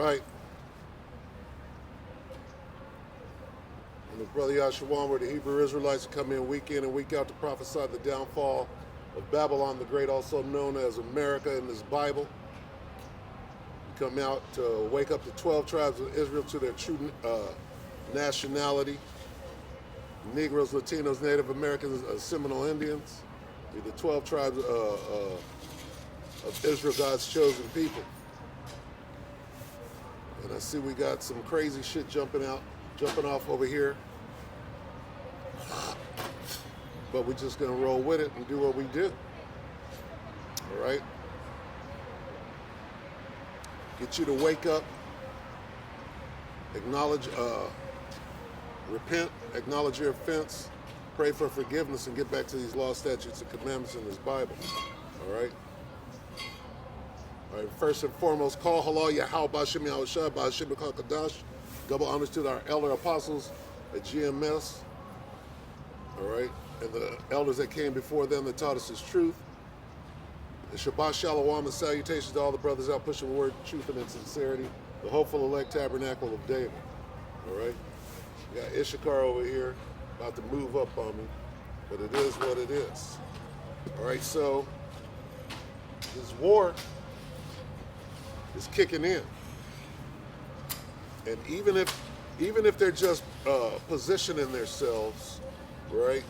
right. And the brother Yahshua, where the Hebrew Israelites come in and week out to prophesy the downfall of Babylon the Great, also known as America in this Bible. You come out to wake up the 12 tribes of Israel to their true nationality. Negroes, Latinos, Native Americans, Seminole Indians. The 12 tribes of Israel, God's chosen people. And I see we got some crazy shit jumping off over here. But we're just gonna roll with it and do what we do. All right? Get you to wake up, acknowledge, repent, acknowledge your offense, pray for forgiveness, and get back to these laws, statutes, and commandments in this Bible. All right? All right, first and foremost, call halal Yahweh Ba'Shem Yahushua Ba'Shem Kadash. Double honors to our elder apostles at GMS. All right, and the elders that came before them that taught us His truth. And Shabbat Shalom and salutations to all the brothers out pushing the word, truth, and in sincerity. The hopeful elect tabernacle of David. All right, we got Issachar over here about to move up on me, but it is what it is. All right, so this war is kicking in, and even if they're just positioning themselves, right?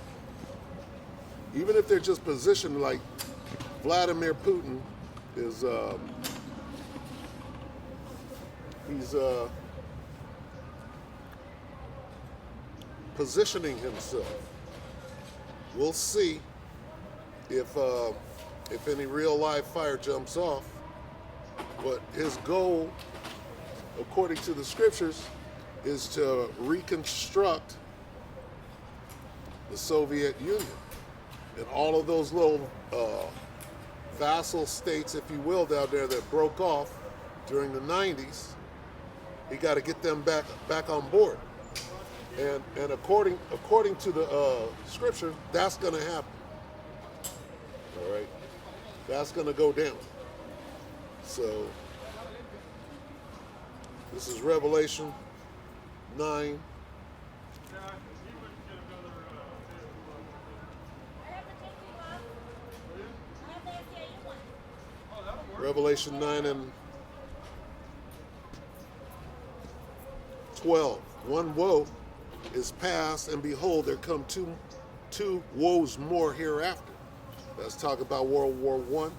Even if they're just positioned like Vladimir Putin is, he's positioning himself. We'll see if any real live fire jumps off. But his goal, according to the scriptures, is to reconstruct the Soviet Union. And all of those little vassal states, if you will, down there that broke off during the 90s, he got to get them back on board. And according to the scripture, that's going to happen. All right? That's going to go down. So, this is Revelation 9. Revelation 9 and 12. One woe is past, and behold, there come two woes more hereafter. Let's talk about World War I.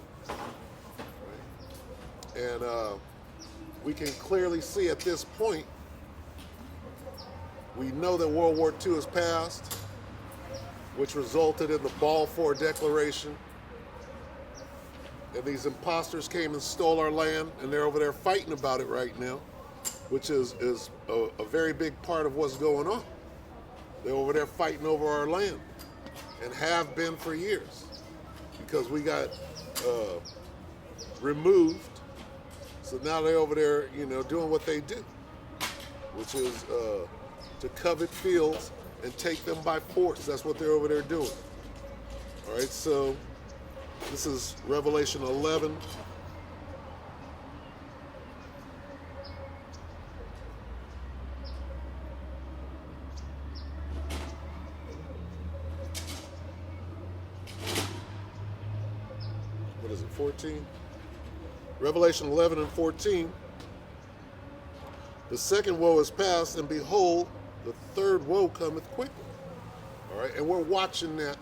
And we can clearly see at this point, we know that World War II is past, which resulted in the Balfour Declaration. And these imposters came and stole our land, and they're over there fighting about it right now, which is a very big part of what's going on. They're over there fighting over our land, and have been for years, because we got removed. So now they're over there, doing what they do, which is to covet fields and take them by force. That's what they're over there doing. All right, so this is Revelation 11. What is it, 14? Revelation 11 and 14. The second woe is past, and behold, the third woe cometh quickly. All right, and we're watching that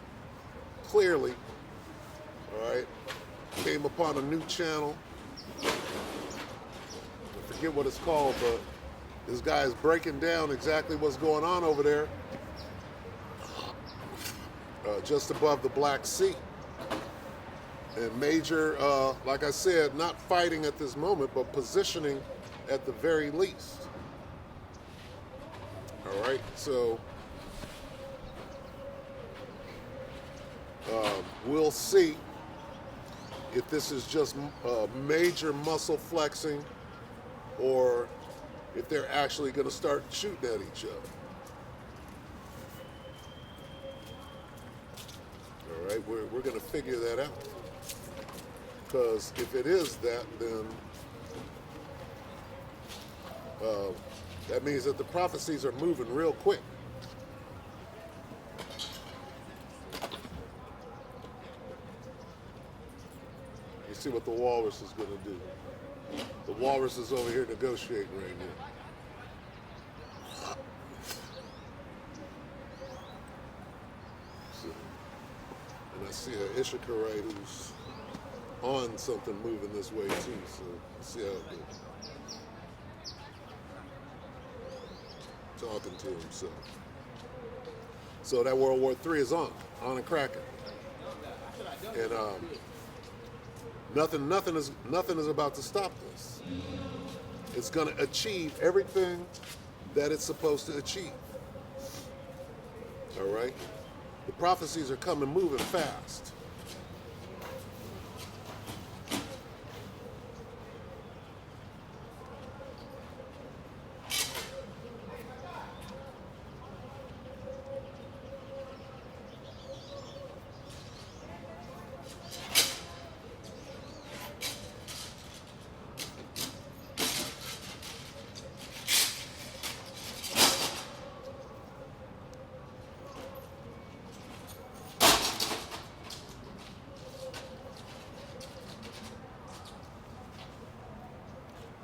clearly. All right, came upon a new channel. I forget what it's called, but this guy is breaking down exactly what's going on over there, just above the Black Sea. And major, like I said, not fighting at this moment, but positioning at the very least. All right, so we'll see if this is just major muscle flexing, or if they're actually going to start shooting at each other. All right, we're going to figure that out. Because if it is that, then That means that the prophecies are moving real quick. You see what the walrus is going to do. The walrus is over here negotiating right now. So, and I see an Issacharite who's on something moving this way too. So let's see how it goes. Talking to himself. So that World War III is on and cracking. And nothing is about to stop this. It's going to achieve everything that it's supposed to achieve. All right? The prophecies are coming moving fast.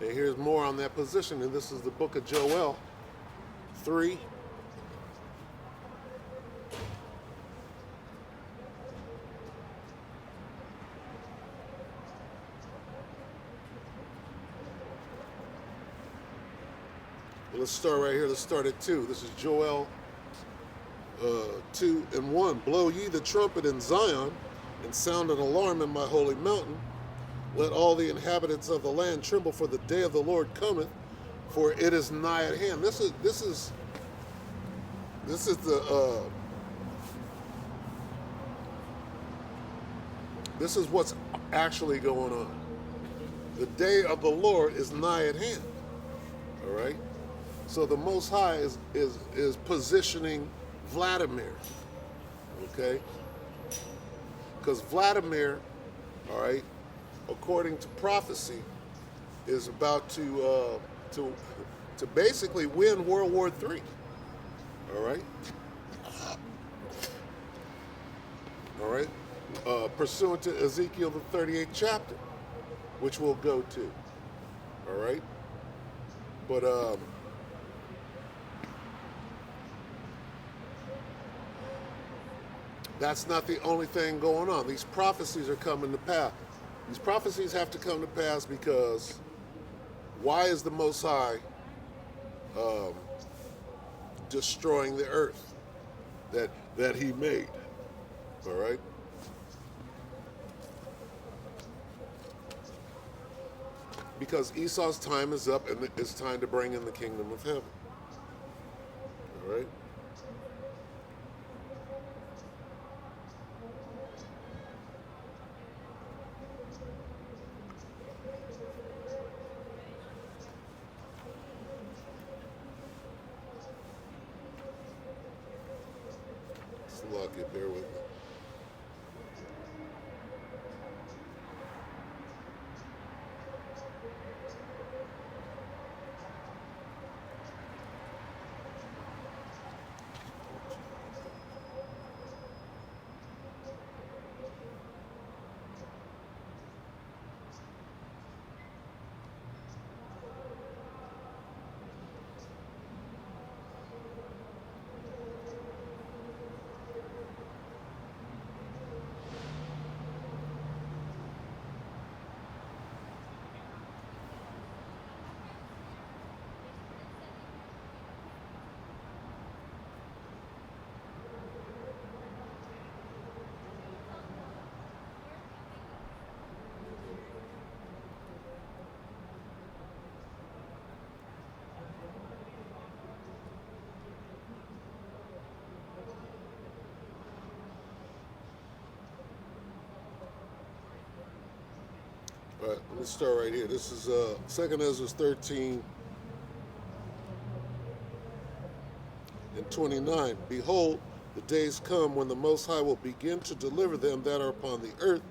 And here's more on that position, and this is the book of Joel 3. Let's start right here. Let's start at 2. This is Joel 2 and 1. Blow ye the trumpet in Zion, and sound an alarm in my holy mountain. Let all the inhabitants of the land tremble, for the day of the Lord cometh, for it is nigh at hand. This is what's actually going on. The day of the Lord is nigh at hand. All right. So the Most High is positioning Vladimir. Okay. Because Vladimir, all right, according to prophecy, is about to basically win World War III. All right? All right? Pursuant to Ezekiel, the 38th chapter, which we'll go to. All right? But, that's not the only thing going on. These prophecies are coming to pass. These prophecies have to come to pass because why is the Most High destroying the earth that he made? All right? Because Esau's time is up and it's time to bring in the kingdom of heaven. All right? Lock it, bear with me. All right, let me start right here. This is 2 Ezra 13 and 29. Behold, the days come when the Most High will begin to deliver them that are upon the earth,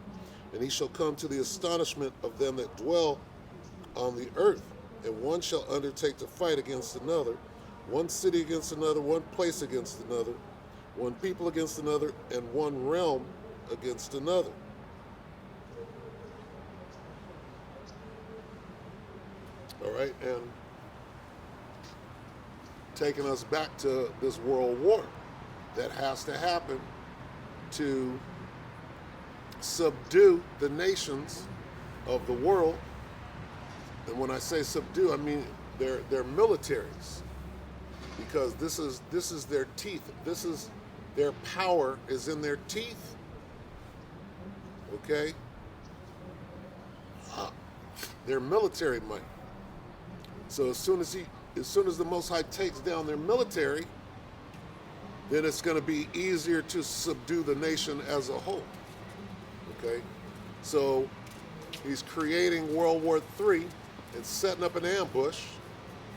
and he shall come to the astonishment of them that dwell on the earth. and one shall undertake to fight against another, one city against another, one place against another, one people against another, and one realm against another. All right, and taking us back to this world war that has to happen to subdue the nations of the world. And when I say subdue, I mean their militaries, because this is their teeth. This is their power is in their teeth. Okay, their military might. So as soon as the Most High takes down their military, then it's going to be easier to subdue the nation as a whole. Okay, so he's creating World War III and setting up an ambush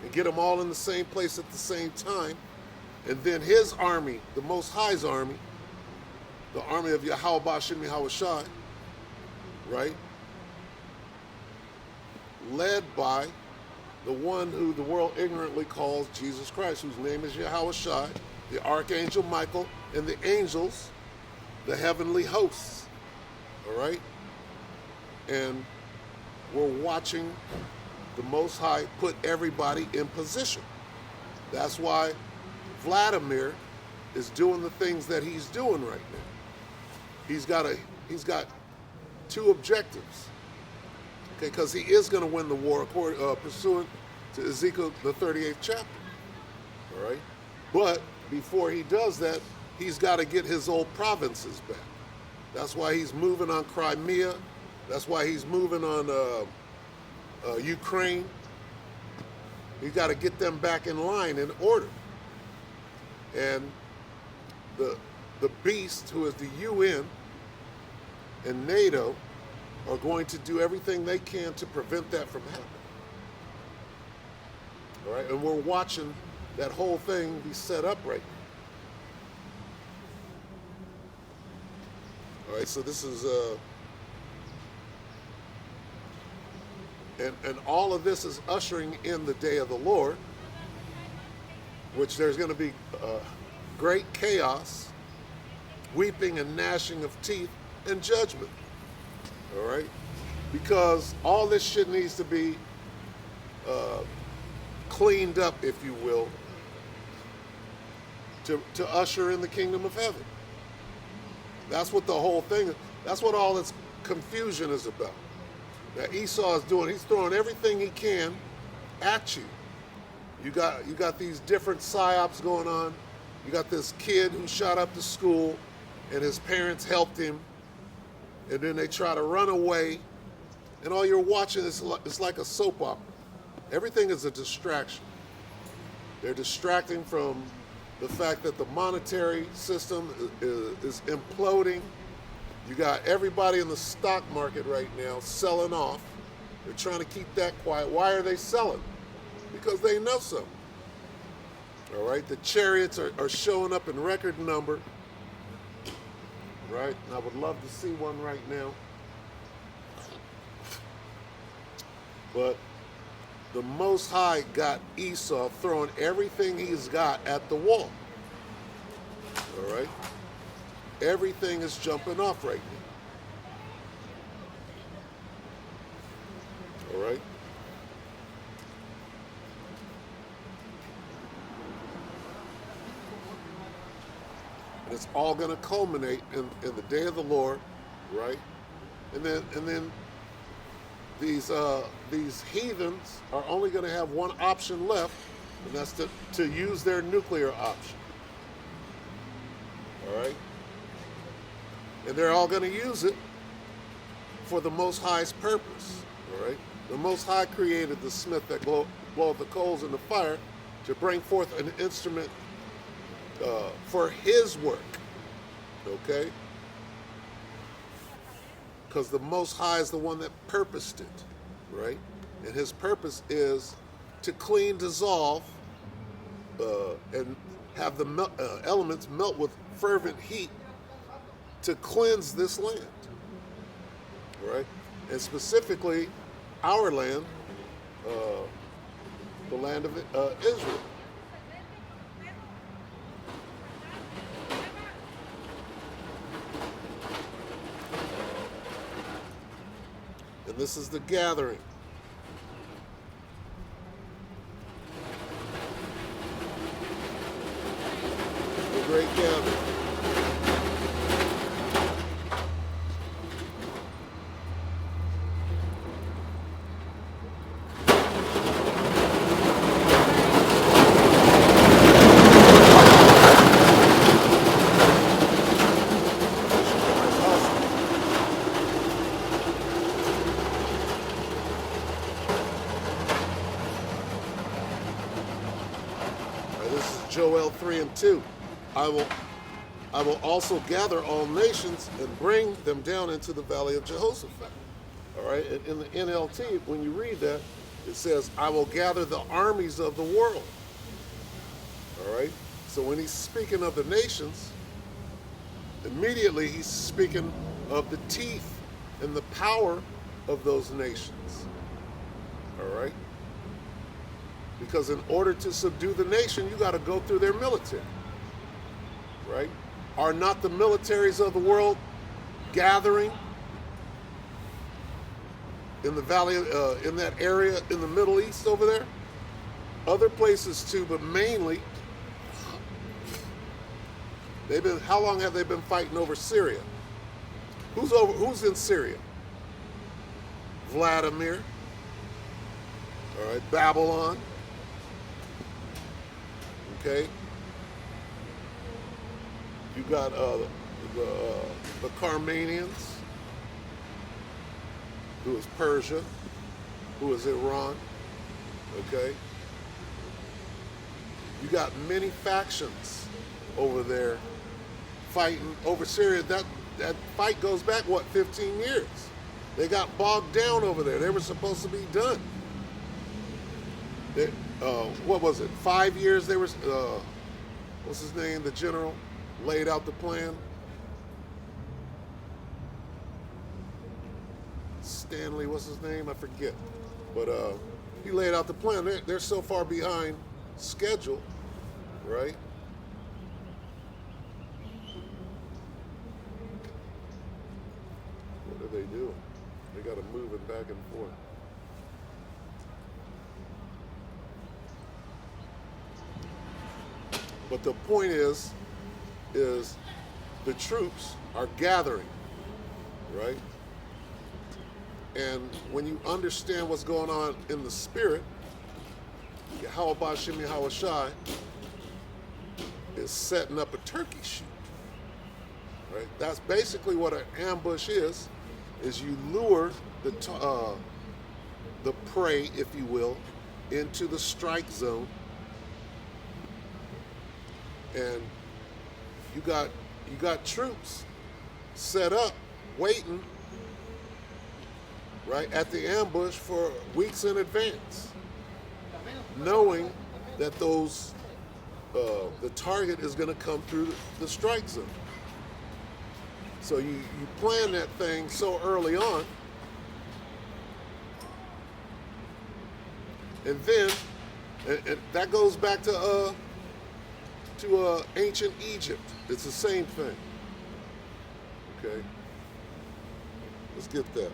and get them all in the same place at the same time, and then his army, the Most High's army, the army of Yahweh Ba'Shem Yahweh Shai, right, led by the one who the world ignorantly calls Jesus Christ, whose name is Yahweh Shai, the Archangel Michael, and the angels, the heavenly hosts. All right? And we're watching the Most High put everybody in position. That's why Vladimir is doing the things that he's doing right now. He's got two objectives. Okay, because he is going to win the war pursuant to Ezekiel, the 38th chapter. All right? But before he does that, he's got to get his old provinces back. That's why he's moving on Crimea. That's why he's moving on Ukraine. He's got to get them back in line, in order. And the beast, who is the UN and NATO, are going to do everything they can to prevent that from happening. All right, and we're watching that whole thing be set up right now. All right, so this is and all of this is ushering in the day of the Lord, which there's going to be great chaos, weeping and gnashing of teeth, and judgment. All right, because all this shit needs to be cleaned up, if you will, to usher in the kingdom of heaven. That's what the whole thing is. That's what all this confusion is about. That Esau is doing. He's throwing everything he can at you. You got these different psyops going on. You got this kid who shot up the school, and his parents helped him. And then they try to run away, and all you're watching is like a soap opera. Everything is a distraction. They're distracting from the fact that the monetary system is imploding. You got everybody in the stock market right now selling off. They're trying to keep that quiet. Why are they selling? Because they know so. All right, the chariots are showing up in record number. Right? And I would love to see one right now. But the Most High got Esau throwing everything he's got at the wall. All right? Everything is jumping off right now. All right? And it's all going to culminate in the day of the Lord, right? And then these heathens are only going to have one option left, and that's to use their nuclear option. All right? And they're all going to use it for the Most High's purpose. All right? The Most High created the smith that bloweth the coals in the fire to bring forth an instrument for his work, okay? Because the Most High is the one that purposed it, right? And his purpose is to clean, dissolve, and have the elements melt with fervent heat to cleanse this land, right? And specifically, our land, the land of Israel. And this is the gathering. The great gathering. Joel 3:2. I will also gather all nations and bring them down into the valley of Jehoshaphat. All right. And in the NLT, when you read that, it says, I will gather the armies of the world. All right. So when he's speaking of the nations, immediately he's speaking of the teeth and the power of those nations. All right. Because in order to subdue the nation, you got to go through their military, right? Are not the militaries of the world gathering in the valley, in that area in the Middle East over there? Other places too, but mainly, how long have they been fighting over Syria? Who's in Syria? Vladimir, all right, Babylon. Okay, you got the Carmanians, who is Persia, who is Iran. Okay, you got many factions over there fighting over Syria. That fight goes back, what, 15 years? They got bogged down over there. They were supposed to be done. What was it? 5 years they were, what's his name? The general laid out the plan. Stanley, what's his name? I forget. But he laid out the plan. They're so far behind schedule, right? What are they doing? They got to move it back and forth. But the point is the troops are gathering, right? And when you understand what's going on in the spirit, Yahweh Ba'Shem Yahweh Shai is setting up a turkey shoot, right? That's basically what an ambush is you lure the prey, if you will, into the strike zone. And you got troops set up, waiting, right, at the ambush for weeks in advance, knowing that the target is going to come through the strike zone. So you plan that thing so early on, and then and that goes back to ancient Egypt. It's the same thing. Okay, let's get that.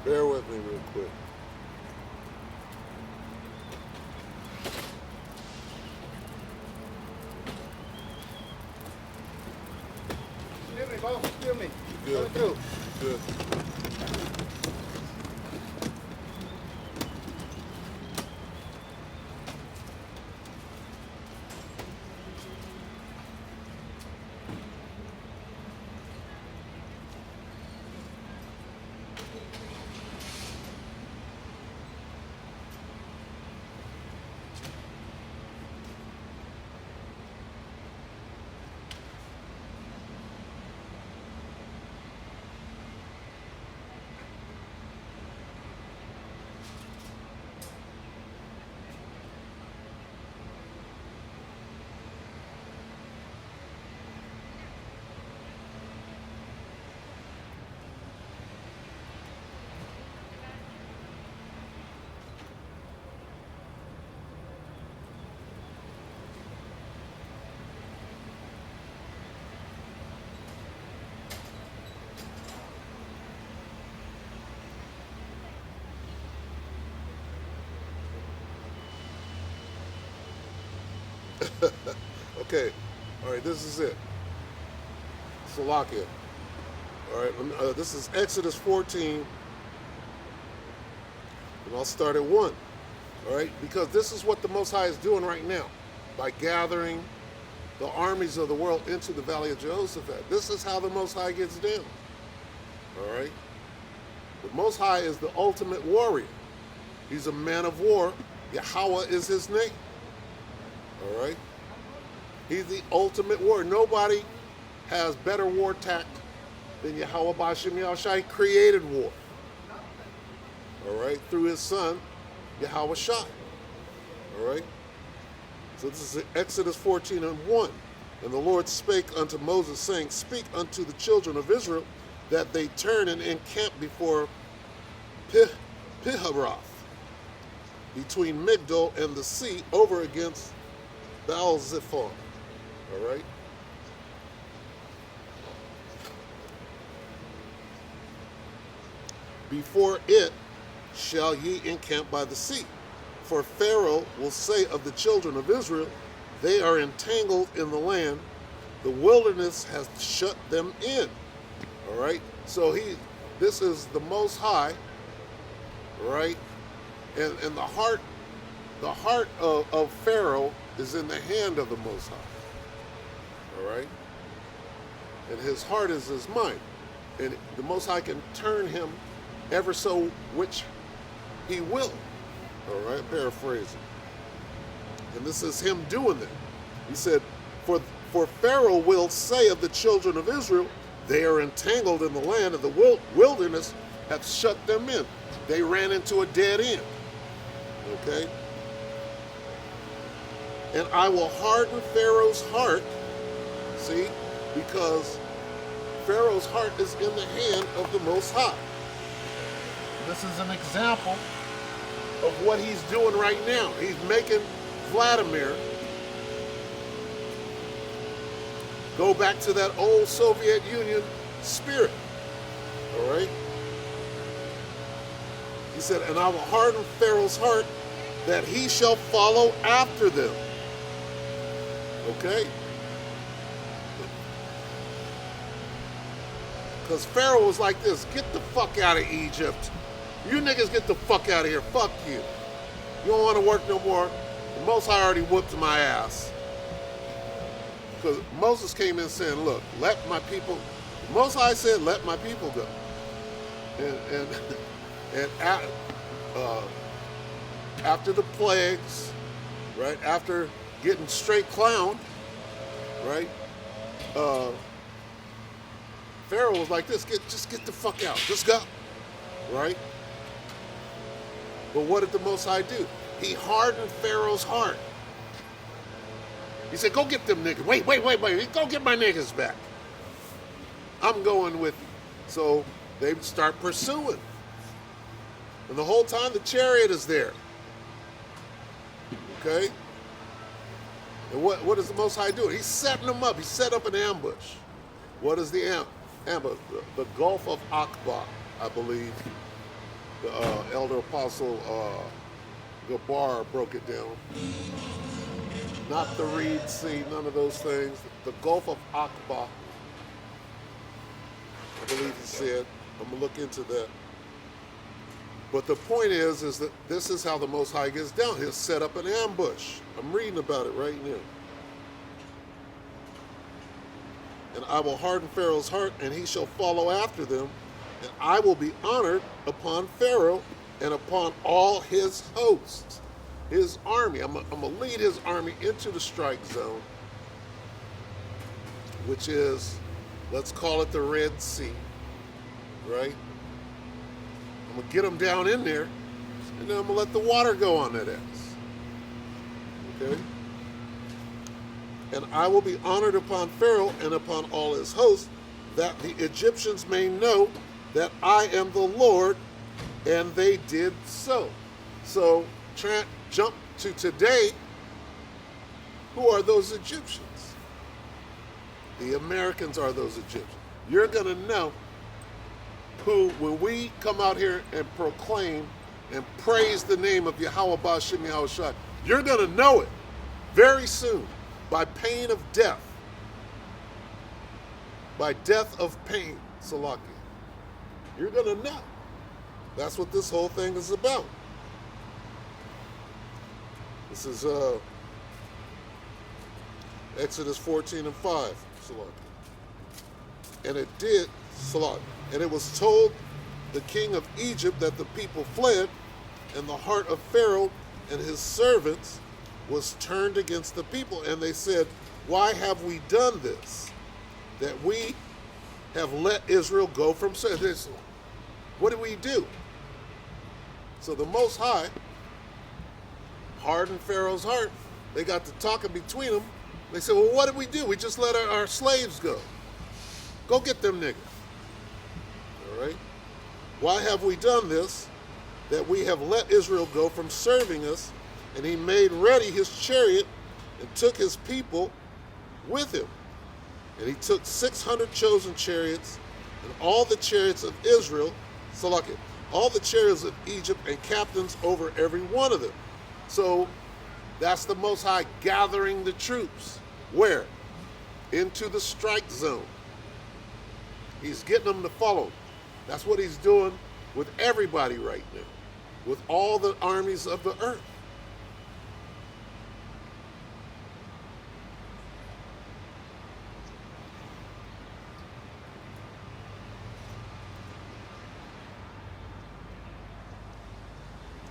Bear with me real quick. Excuse me, boss. Excuse me. Good. Through. Good. Okay. All right, this is it. Salakia. All right, this is Exodus 14, and I'll start at 1. All right, because this is what the Most High is doing right now by gathering the armies of the world into the Valley of Jehoshaphat. This is how the Most High gets down. All right, the Most High is the ultimate warrior. He's a man of war. Yahweh is his name. All right, he's the ultimate warrior. Nobody has better war tact than Yahweh B'Shem Yahushua. He created war. All right, through his son, Yahweh Shai. All right, so this is Exodus 14 and 1. And the Lord spake unto Moses, saying, Speak unto the children of Israel that they turn and encamp before Piharoth, between Migdol and the sea, over against Baal-zephon. All right. Before it shall ye encamp by the sea. For Pharaoh will say of the children of Israel, they are entangled in the land, the wilderness has shut them in. All right, so this is the Most High, right? And the heart of Pharaoh is in the hand of the Most High. All right, and his heart is his mind, and the Most High can turn him ever so which he will. All right, paraphrasing. And this is him doing that. He said, for Pharaoh will say of the children of Israel, they are entangled in the land, and the wilderness hath shut them in. They ran into a dead end. Okay? And I will harden Pharaoh's heart, see, because Pharaoh's heart is in the hand of the Most High. This is an example of what he's doing right now. He's making Vladimir go back to that old Soviet Union spirit. All right? He said, and I will harden Pharaoh's heart that he shall follow after them. Okay? Because Pharaoh was like this, get the fuck out of Egypt. You niggas get the fuck out of here. Fuck you. You don't want to work no more. The Most High already whooped my ass. Because Moses came in saying, look, let my people, the Most High said, let my people go. And after the plagues, right, after getting straight clowned, right, Pharaoh was like this, just get the fuck out. Just go. Right? But what did the Most High do? He hardened Pharaoh's heart. He said, go get them niggas. Wait. Go get my niggas back. I'm going with you. So they start pursuing. And the whole time the chariot is there. Okay? And what does the Most High do? He's setting them up. He set up an ambush. What is the ambush? The Gulf of Aqaba, I believe. The elder apostle Gabar broke it down. Not the Reed Sea, none of those things. The Gulf of Aqaba, I believe he said. I'm going to look into that. But the point is that this is how the Most High gets down. He'll set up an ambush. I'm reading about it right now. And I will harden Pharaoh's heart, and he shall follow after them. And I will be honored upon Pharaoh and upon all his hosts, his army. I'm going to lead his army into the strike zone, which is, let's call it the Red Sea, right? I'm going to get them down in there, and then I'm going to let the water go on that ass. Okay? And I will be honored upon Pharaoh and upon all his hosts, that the Egyptians may know that I am the Lord, and they did so. So, jump to today. Who are those Egyptians? The Americans are those Egyptians. You're going to know who, when we come out here and proclaim and praise the name of Yahweh B'Shem Yahushua, you're going to know it very soon. by pain of death. By death of pain, Salaki. You're going to know. That's what this whole thing is about. This is Exodus 14 and 5, Salaki. And it did, Salaki. And it was told the king of Egypt that the people fled, and the heart of Pharaoh and his servants was turned against the people. And they said, why have we done this? That we have let Israel go from service. What did we do? So the Most High hardened Pharaoh's heart. They got to talking between them. They said, well, what did we do? We just let our slaves go. Go get them niggas. All right? Why have we done this? That we have let Israel go from serving us, and he made ready his chariot and took his people with him. And he took 600 chosen chariots and all the chariots of Israel, Salaki, all the chariots of Egypt, and captains over every one of them. So that's the Most High gathering the troops. Where? Into the strike zone. He's getting them to follow. That's what he's doing with everybody right now, with all the armies of the earth.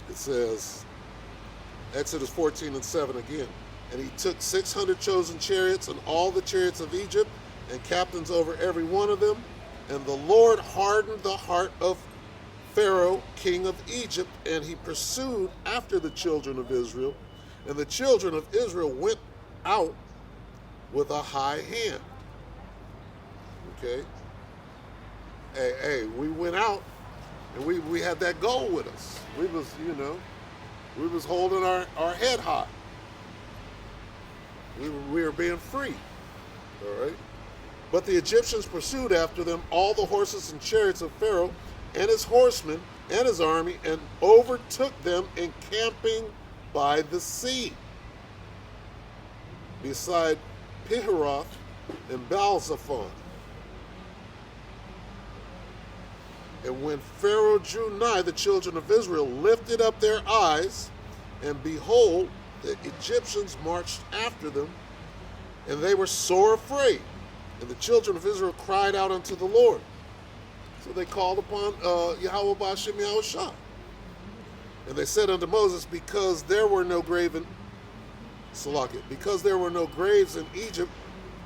It says, Exodus 14 and 7 again, and he took 600 chosen chariots and all the chariots of Egypt and captains over every one of them, and the Lord hardened the heart of Pharaoh, king of Egypt, and he pursued after the children of Israel, and the children of Israel went out with a high hand. Okay? Hey, we went out, and we had that goal with us. We was, we was holding our head high. We were being free. All right? But the Egyptians pursued after them all the horses and chariots of Pharaoh and his horsemen and his army, and overtook them encamping by the sea, beside Piharoth and Baal-Zephon. And when Pharaoh drew nigh, the children of Israel lifted up their eyes, and behold, the Egyptians marched after them, and they were sore afraid. And the children of Israel cried out unto the Lord. So they called upon Yahweh Ba'ashem Yahushua. And they said unto Moses, because there were no graves in Egypt,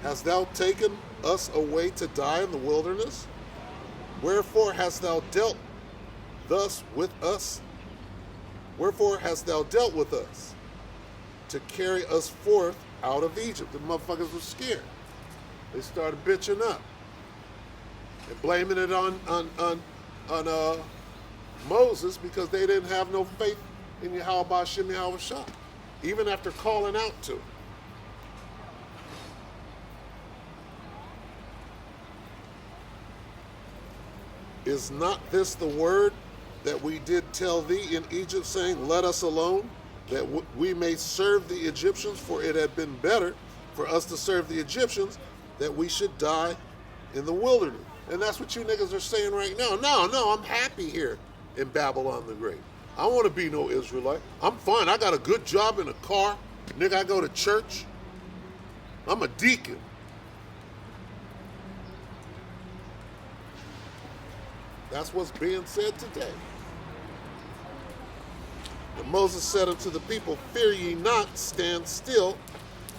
hast thou taken us away to die in the wilderness? Wherefore hast thou dealt thus with us? Wherefore hast thou dealt with us to carry us forth out of Egypt? The motherfuckers were scared. They started bitching up and blaming it on Moses because they didn't have no faith in Yahweh Ba'ashem Yahushua, even after calling out to him. Is not this the word that we did tell thee in Egypt, saying, let us alone, that we may serve the Egyptians? For it had been better for us to serve the Egyptians, that we should die in the wilderness. And that's what you niggas are saying right now. No, I'm happy here in Babylon the Great. I don't want to be no Israelite. I'm fine. I got a good job in a car. Nigga, I go to church. I'm a deacon. That's what's being said today. And Moses said unto the people, fear ye not, stand still,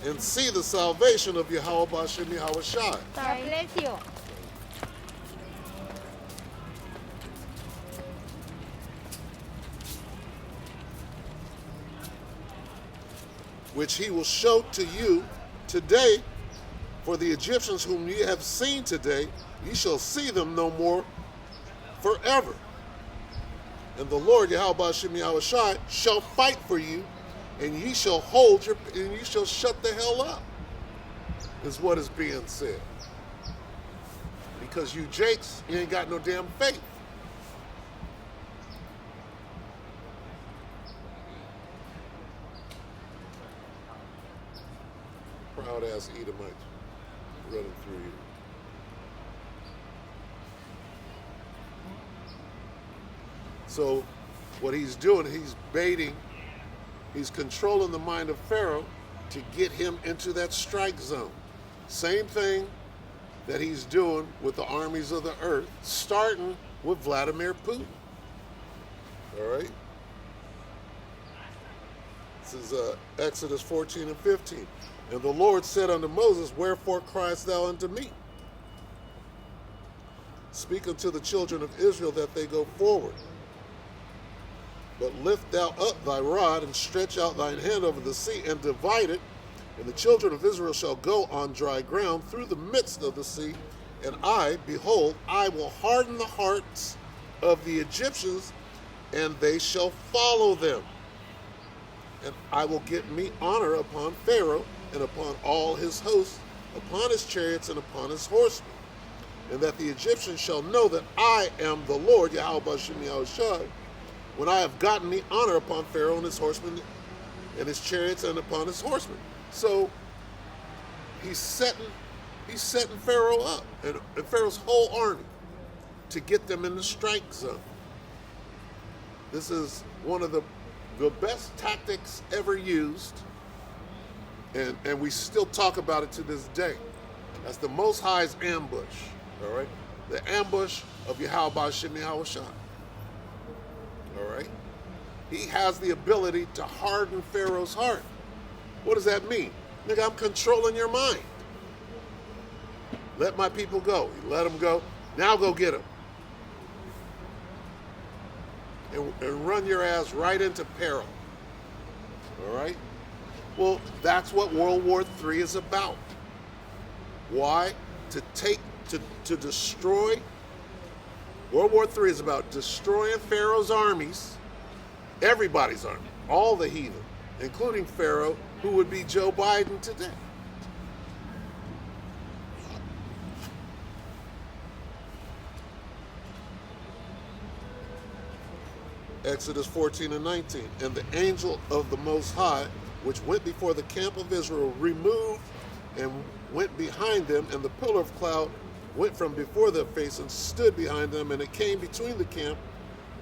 and see the salvation of Yahweh Ba'ashem Yahushua. God bless you. Which he will show to you today. For the Egyptians whom ye have seen today, ye shall see them no more forever. And the Lord Yahweh Ba'ashem Yahushua shall fight for you, and ye shall and ye shall shut the hell up, is what is being said. Because you jakes, you ain't got no damn faith. proud-ass Edomites running through you. So what he's doing, he's baiting, he's controlling the mind of Pharaoh to get him into that strike zone. Same thing that he's doing with the armies of the earth, starting with Vladimir Putin. All right? This is Exodus 14 and 15. And the Lord said unto Moses, wherefore criest thou unto me? Speak unto the children of Israel that they go forward. But lift thou up thy rod, and stretch out thine hand over the sea, and divide it, and the children of Israel shall go on dry ground through the midst of the sea. And I, behold, I will harden the hearts of the Egyptians, and they shall follow them. And I will get me honor upon Pharaoh, and upon all his hosts, upon his chariots, and upon his horsemen. And that the Egyptians shall know that I am the Lord, Yahweh Bashim Yahushai, when I have gotten me honor upon Pharaoh and his horsemen, and his chariots, and upon his horsemen. So he's setting Pharaoh up, and Pharaoh's whole army, to get them in the strike zone. This is one of the best tactics ever used, and we still talk about it to this day. That's the Most High's ambush, all right? The ambush of Yahweh Bashim Yahushai. All right? He has the ability to harden Pharaoh's heart. What does that mean? Nigga, I'm controlling your mind. Let my people go. You let them go. Now go get them. And run your ass right into peril. All right? Well, that's what World War III is about. Why? To destroy. World War III is about destroying Pharaoh's armies, everybody's army, all the heathen, including Pharaoh, who would be Joe Biden today. Exodus 14 and 19. And the angel of the Most High, which went before the camp of Israel, removed and went behind them, and the pillar of cloud went from before their face and stood behind them, and it came between the camp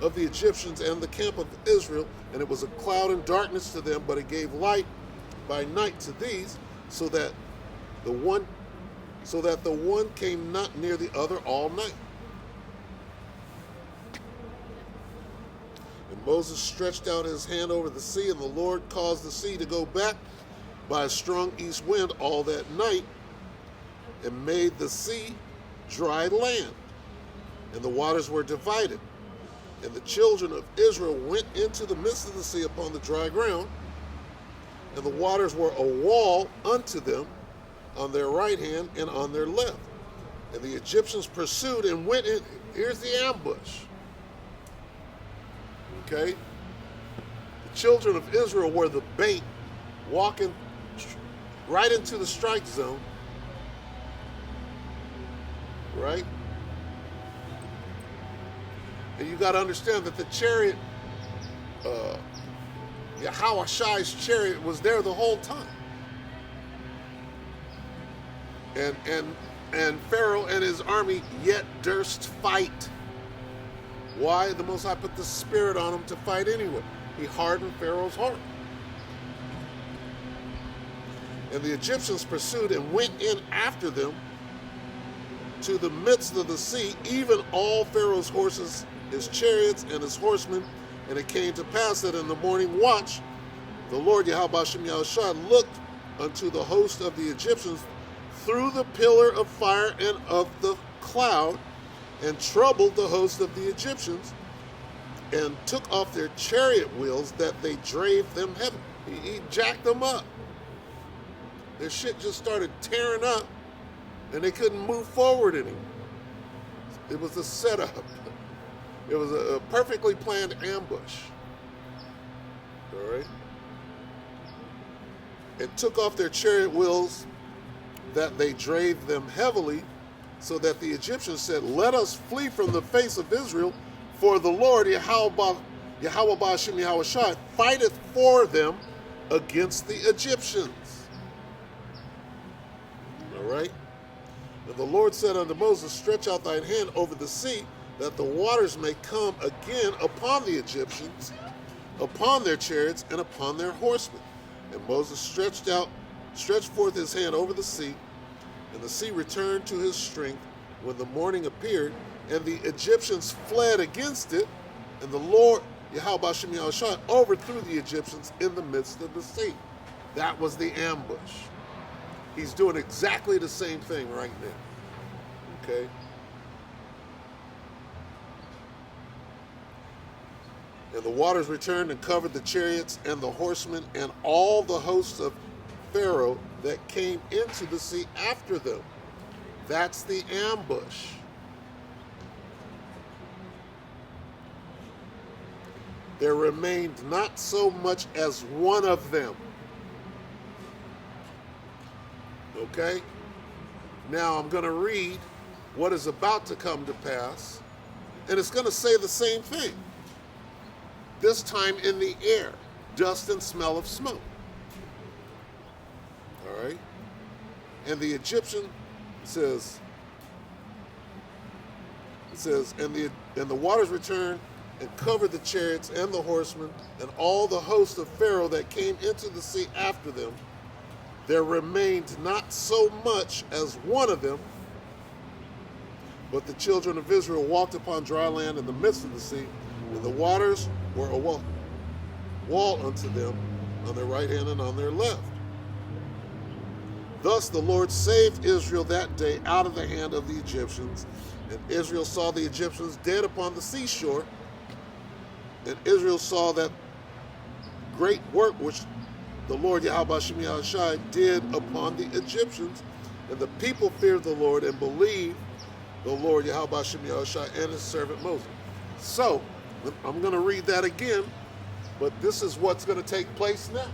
of the Egyptians and the camp of Israel, and it was a cloud and darkness to them, but it gave light by night to these, so that the one came not near the other all night. And Moses stretched out his hand over the sea, and the Lord caused the sea to go back by a strong east wind all that night, and made the sea dry land, and the waters were divided. And the children of Israel went into the midst of the sea upon the dry ground, and the waters were a wall unto them on their right hand and on their left. And the Egyptians pursued and went in. Here's the ambush. Okay? The children of Israel were the bait, walking right into the strike zone. Right? And you got to understand that the chariot, Yahushai's chariot, was there the whole time. And Pharaoh and his army yet durst fight. Why? The Most High put the spirit on him to fight anyway. He hardened Pharaoh's heart. And the Egyptians pursued and went in after them to the midst of the sea, even all Pharaoh's horses, his chariots, and his horsemen. And it came to pass that in the morning watch, the Lord Yahweh Bashim Yahushua looked unto the host of the Egyptians through the pillar of fire and of the cloud, and troubled the host of the Egyptians, and took off their chariot wheels, that they drave them heavy. He jacked them up. Their shit just started tearing up, and they couldn't move forward anymore. It was a setup. It was a perfectly planned ambush. All right? And took off their chariot wheels, that they drave them heavily, so that the Egyptians said, let us flee from the face of Israel, for the Lord Yahweh Bashim Yahushai fighteth for them against the Egyptians. All right? And the Lord said unto Moses, stretch out thine hand over the sea, that the waters may come again upon the Egyptians, upon their chariots, and upon their horsemen. And Moses stretched forth his hand over the sea, and the sea returned to his strength when the morning appeared, and the Egyptians fled against it, and the Lord, Yahweh Bashem Yahushua, overthrew the Egyptians in the midst of the sea. That was the ambush. He's doing exactly the same thing right now. Okay? And the waters returned and covered the chariots and the horsemen and all the hosts of Pharaoh that came into the sea after them. That's the ambush. There remained not so much as one of them. Okay? Now I'm going to read what is about to come to pass, and it's going to say the same thing. This time in the air, dust and smell of smoke. All right? And the Egyptian says, and the waters returned and covered the chariots and the horsemen and all the host of Pharaoh that came into the sea after them. There remained not so much as one of them, but the children of Israel walked upon dry land in the midst of the sea, and the waters were a wall unto them on their right hand and on their left. Thus the Lord saved Israel that day out of the hand of the Egyptians, and Israel saw the Egyptians dead upon the seashore, and Israel saw that great work which the Lord Yahweh Shem Yahushai did upon the Egyptians, and the people feared the Lord and believed the Lord Yahweh Shem Yahushai and his servant Moses. So, I'm going to read that again, but this is what's going to take place now.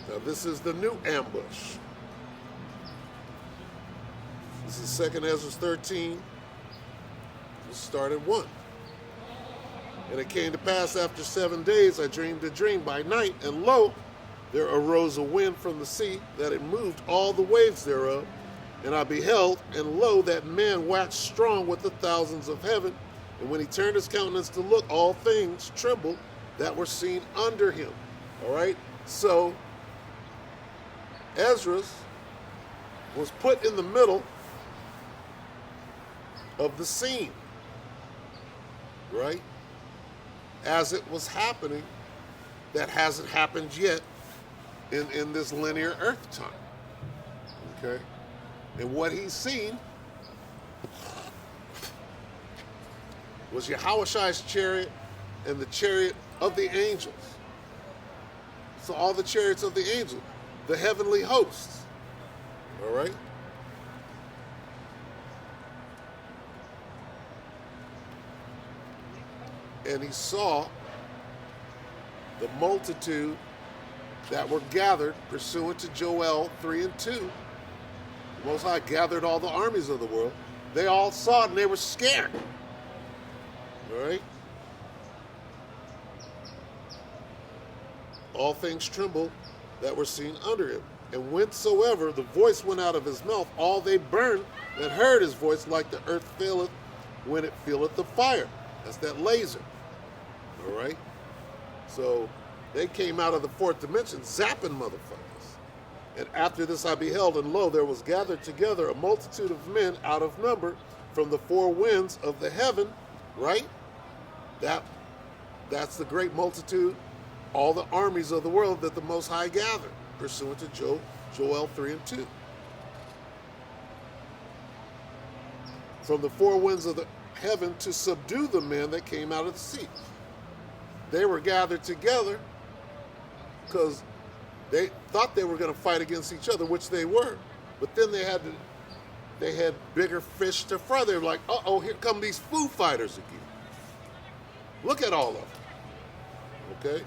Now, this is the new ambush. This is 2 Ezra 13. Let's start at 1. And it came to pass after 7 days, I dreamed a dream by night, and lo, there arose a wind from the sea, that it moved all the waves thereof. And I beheld, and lo, that man waxed strong with the thousands of heaven. And when he turned his countenance to look, all things trembled that were seen under him. All right? So, Ezra was put in the middle of the scene, right? As it was happening, that hasn't happened yet in this linear earth time. Okay? And what he's seen was Yahushai's chariot and the chariot of the angels. So all the chariots of the angels, the heavenly hosts. All right? And he saw the multitude that were gathered pursuant to Joel 3 and 2. The Most High gathered all the armies of the world. They all saw it and they were scared. All right? All things trembled that were seen under him. And whensoever the voice went out of his mouth, all they burned that heard his voice, like the earth faileth when it feeleth the fire. That's that laser. All right? So they came out of the fourth dimension, zapping motherfuckers. And after this I beheld, and lo, there was gathered together a multitude of men out of number from the four winds of the heaven, right? That's the great multitude, all the armies of the world that the Most High gathered, pursuant to Joel 3 and 2. From the four winds of the heaven to subdue the men that came out of the sea. They were gathered together because they thought they were going to fight against each other, which they were. But then they had bigger fish to fry. They were like, uh-oh, here come these Foo Fighters again. Look at all of them. Okay?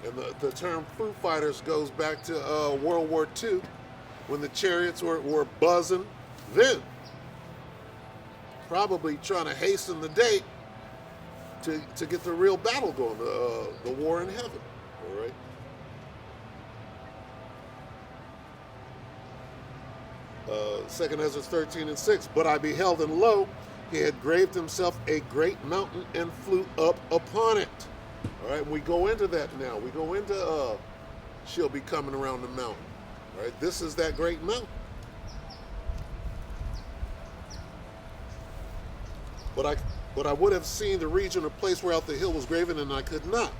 And the term Foo Fighters goes back to World War II, when the chariots were buzzing then. Probably trying to hasten the date to get the real battle going, the war in heaven. All right. Second Ezra 13:6. But I beheld, and lo, he had graved himself a great mountain and flew up upon it. All right, we go into that now. We go into she'll be coming around the mountain. All right, this is that great mountain. But I would have seen the region or place whereout the hill was graven, and I could not.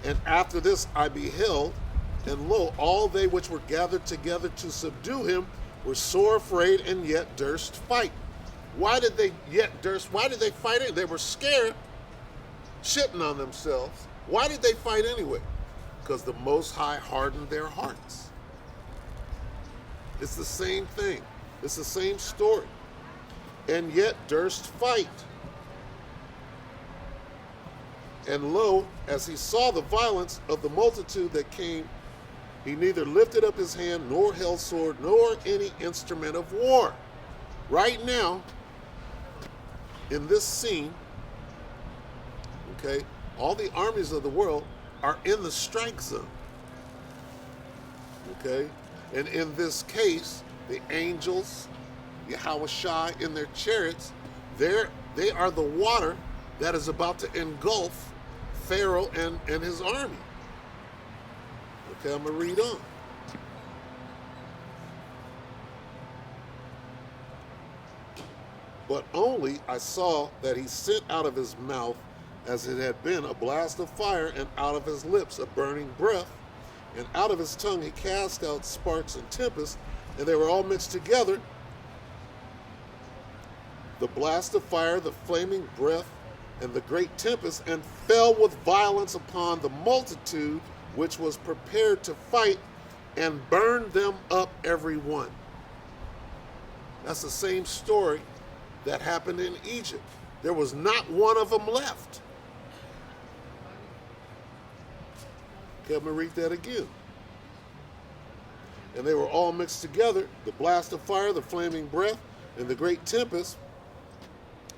And after this I beheld, and lo, all they which were gathered together to subdue him were sore afraid, and yet durst fight. Why did they fight it? They were scared, shitting on themselves. Why did they fight anyway? Because the Most High hardened their hearts. It's the same thing. It's the same story. And yet durst fight. And lo, as he saw the violence of the multitude that came, he neither lifted up his hand, nor held sword, nor any instrument of war. Right now, in this scene, okay, all the armies of the world are in the strike zone. Okay? And in this case, the angels, Yahushua in their chariots, they are the water that is about to engulf Pharaoh and his army. Okay, I'm going to read on. But only I saw that he sent out of his mouth, as it had been, a blast of fire, and out of his lips a burning breath, and out of his tongue he cast out sparks and tempests, and they were all mixed together. The blast of fire, the flaming breath, and the great tempest, and fell with violence upon the multitude which was prepared to fight, and burned them up every one. That's the same story that happened in Egypt. There was not one of them left. Okay, I'm going to read that again. And they were all mixed together, the blast of fire, the flaming breath, and the great tempest,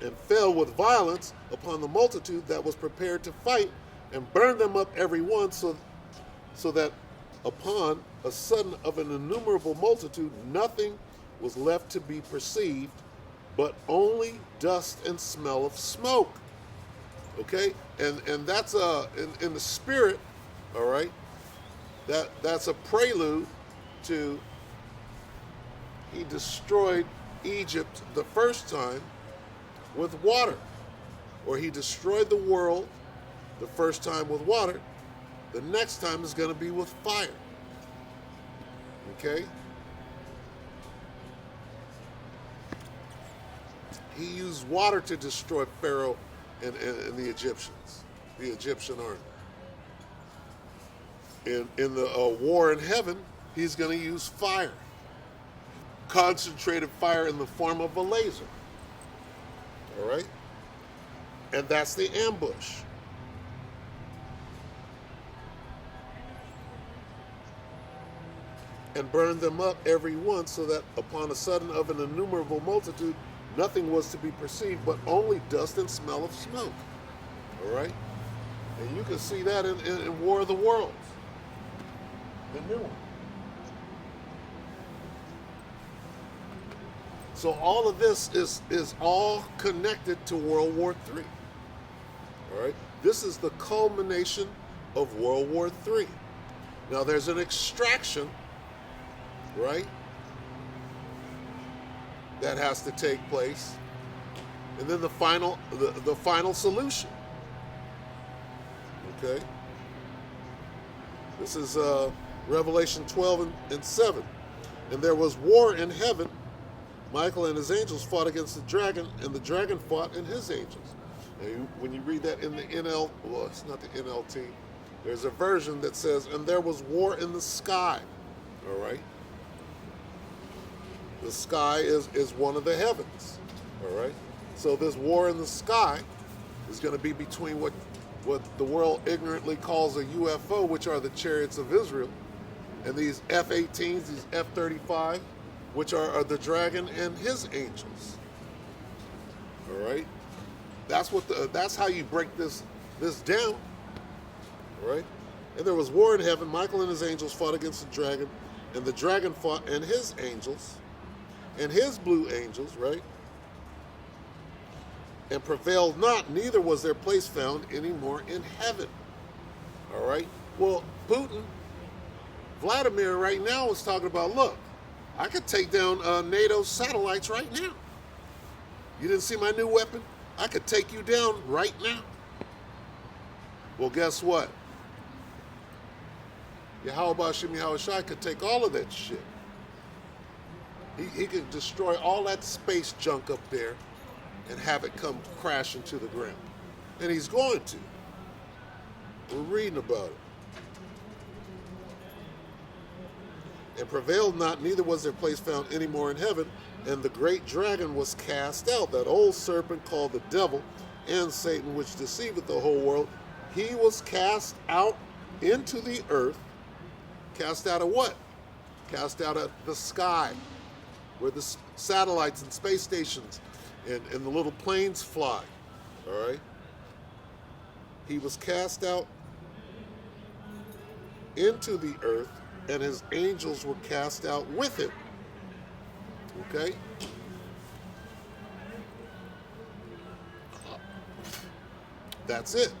and fell with violence upon the multitude that was prepared to fight, and burned them up every one, so that upon a sudden of an innumerable multitude nothing was left to be perceived, but only dust and smell of smoke. Okay, and that's in the spirit. All right, that's a prelude to he destroyed Egypt the first time with water, or he destroyed the world the first time with water. The next time is going to be with fire. Okay? He used water to destroy Pharaoh and the Egyptians, the Egyptian army. In the war in heaven, he's going to use fire. Concentrated fire in the form of a laser. All right? And that's the ambush. And burned them up every one, so that upon a sudden of an innumerable multitude nothing was to be perceived, but only dust and smell of smoke. All right? And you can see that in War of the Worlds, the new one. So all of this is all connected to World War III. All right? This is the culmination of World War III. Now there's an extraction, right, that has to take place, and then the final solution. Okay, this is Revelation 12:7, and there was war in heaven. Michael and his angels fought against the dragon, and the dragon fought and his angels. And when you read that in the well, it's not the NLT. There's a version that says, and there was war in the sky. All right. The sky is one of the heavens. All right. So this war in the sky is going to be between what the world ignorantly calls a UFO, which are the chariots of Israel, and these F-18s, these F-35, which are the dragon and his angels. All right. That's how you break this down, right? And there was war in heaven. Michael and his angels fought against the dragon, and the dragon fought and his angels, and his blue angels, right? And prevailed not, neither was their place found any more in heaven. All right? Well, Putin, Vladimir right now is talking about, look, I could take down NATO's satellites right now. You didn't see my new weapon? I could take you down right now. Well, guess what? Yahweh Shem Yahweh Shai could take all of that shit. He could destroy all that space junk up there and have it come crashing to the ground. And he's going to. We're reading about it. And prevailed not, neither was their place found any more in heaven. And the great dragon was cast out, that old serpent called the devil and Satan, which deceiveth the whole world. He was cast out into the earth. Cast out of what? Cast out of the sky, where the satellites and space stations and the little planes fly. All right? He was cast out into the earth, and his angels were cast out with him. Okay? That's it.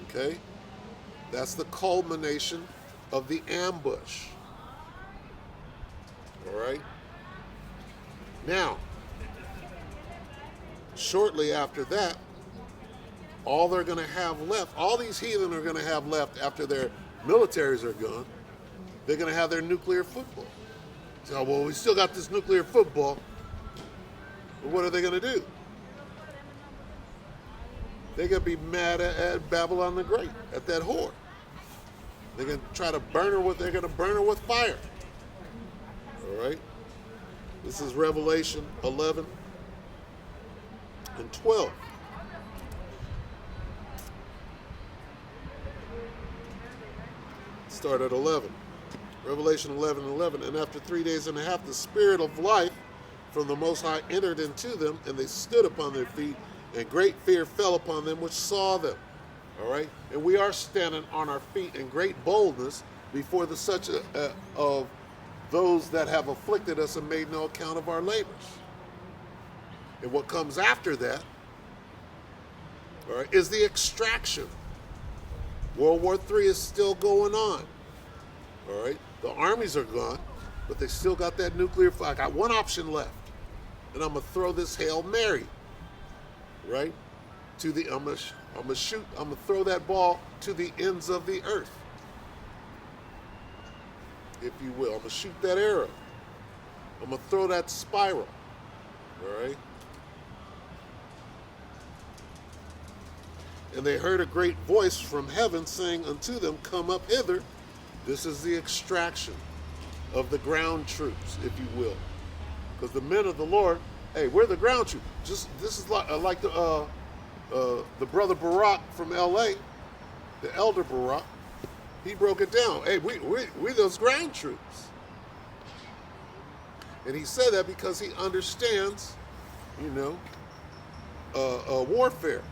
Okay? That's the culmination of the ambush. All right? Now, shortly after that, all they're going to have left, all these heathen are going to have left after their militaries are gone, they're going to have their nuclear football. So, well, we still got this nuclear football, but what are they going to do? They're going to be mad at Babylon the Great, at that whore. They're going to try to burn her with, they're going to burn her with fire. All right? This is Revelation 11 and 12. Start at 11. Revelation 11 and 11. And after 3 days and a half, the Spirit of life from the Most High entered into them, and they stood upon their feet, and great fear fell upon them which saw them. All right? And we are standing on our feet in great boldness before the such of those that have afflicted us and made no account of our labors. And what comes after that, all right, is the extraction. World War III is still going on. All right? The armies are gone, but they still got that nuclear fire. I got one option left, and I'm going to throw this Hail Mary, right? I'm going to throw that ball to the ends of the earth, if you will. I'm going to shoot that arrow. I'm going to throw that spiral, all right? And they heard a great voice from heaven saying unto them, come up hither. This is the extraction of the ground troops, if you will. Because the men of the Lord, hey, we're the ground troops. This is like the brother Barak from L.A., the elder Barak. He broke it down. Hey, we're those ground troops. And he said that because he understands, warfare.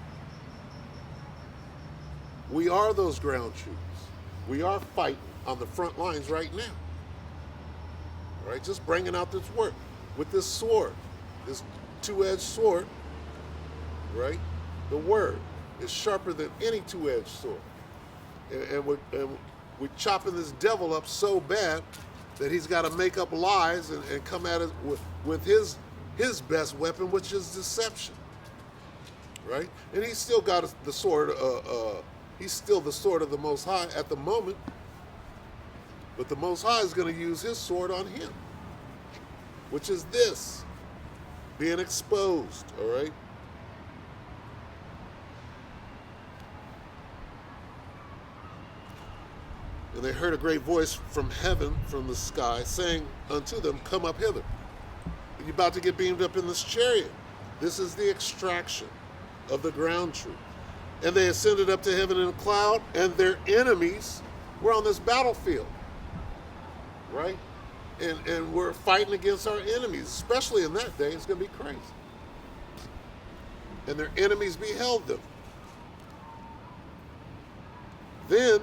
We are those ground troops. We are fighting on the front lines right now. All right, just bringing out this work with this sword, this two-edged sword, right? The word is sharper than any two-edged sword. And we're chopping this devil up so bad that he's got to make up lies and come at it with his best weapon, which is deception, right? And he's still got the sword. He's still the sword of the Most High at the moment, but the Most High is going to use his sword on him, which is this, being exposed, all right? And they heard a great voice from heaven, from the sky, saying unto them, come up hither. And you're about to get beamed up in this chariot. This is the extraction of the ground troop. And they ascended up to heaven in a cloud, and their enemies were on this battlefield, right? And we're fighting against our enemies, especially in that day. It's going to be crazy. and their enemies beheld them. Then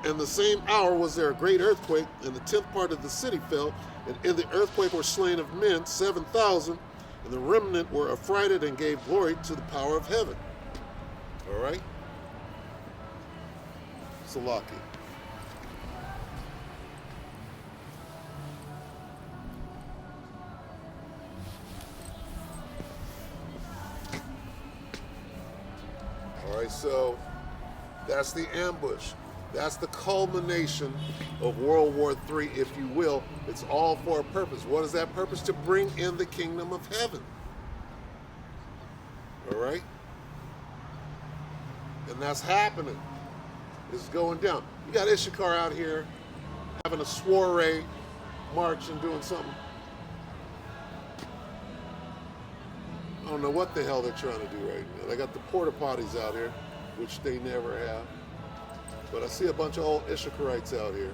in the same hour was there a great earthquake, and the 10th part of the city fell, and in the earthquake were slain of men 7,000, and the remnant were affrighted and gave glory to the power of heaven. All right? Salaki. All right, so that's the ambush. That's the culmination of World War III, if you will. It's all for a purpose. What is that purpose? To bring in the kingdom of heaven. All right? And that's happening. It's going down. You got Issachar out here having a soiree, march and doing something. I don't know what the hell they're trying to do right now. They got the porta potties out here, which they never have. But I see a bunch of old Issacharites out here.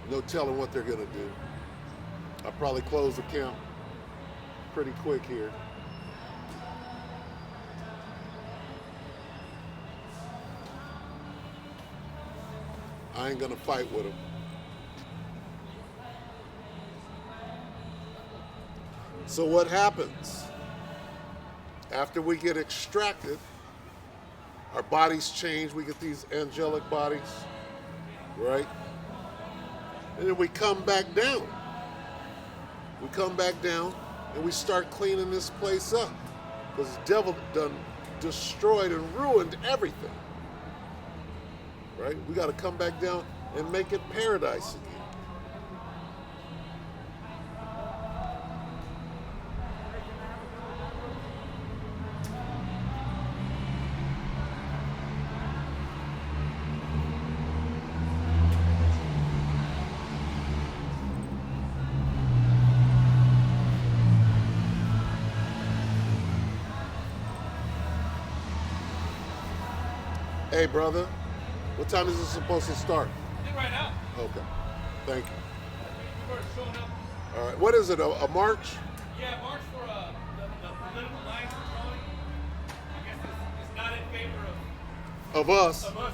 No telling what they're gonna do. I'll probably close the camp pretty quick here. I ain't gonna fight with them. So what happens? After we get extracted, our bodies change, we get these angelic bodies, right? And then we come back down. We come back down and we start cleaning this place up because the devil done destroyed and ruined everything, right? We got to come back down and make it paradise again. Hey, brother, what time is it supposed to start? I think right now. Okay, thank you. People are showing up. All right, what is it, a march? Yeah, march for the political lines we're drawing. I guess it's not in favor Of us. of us.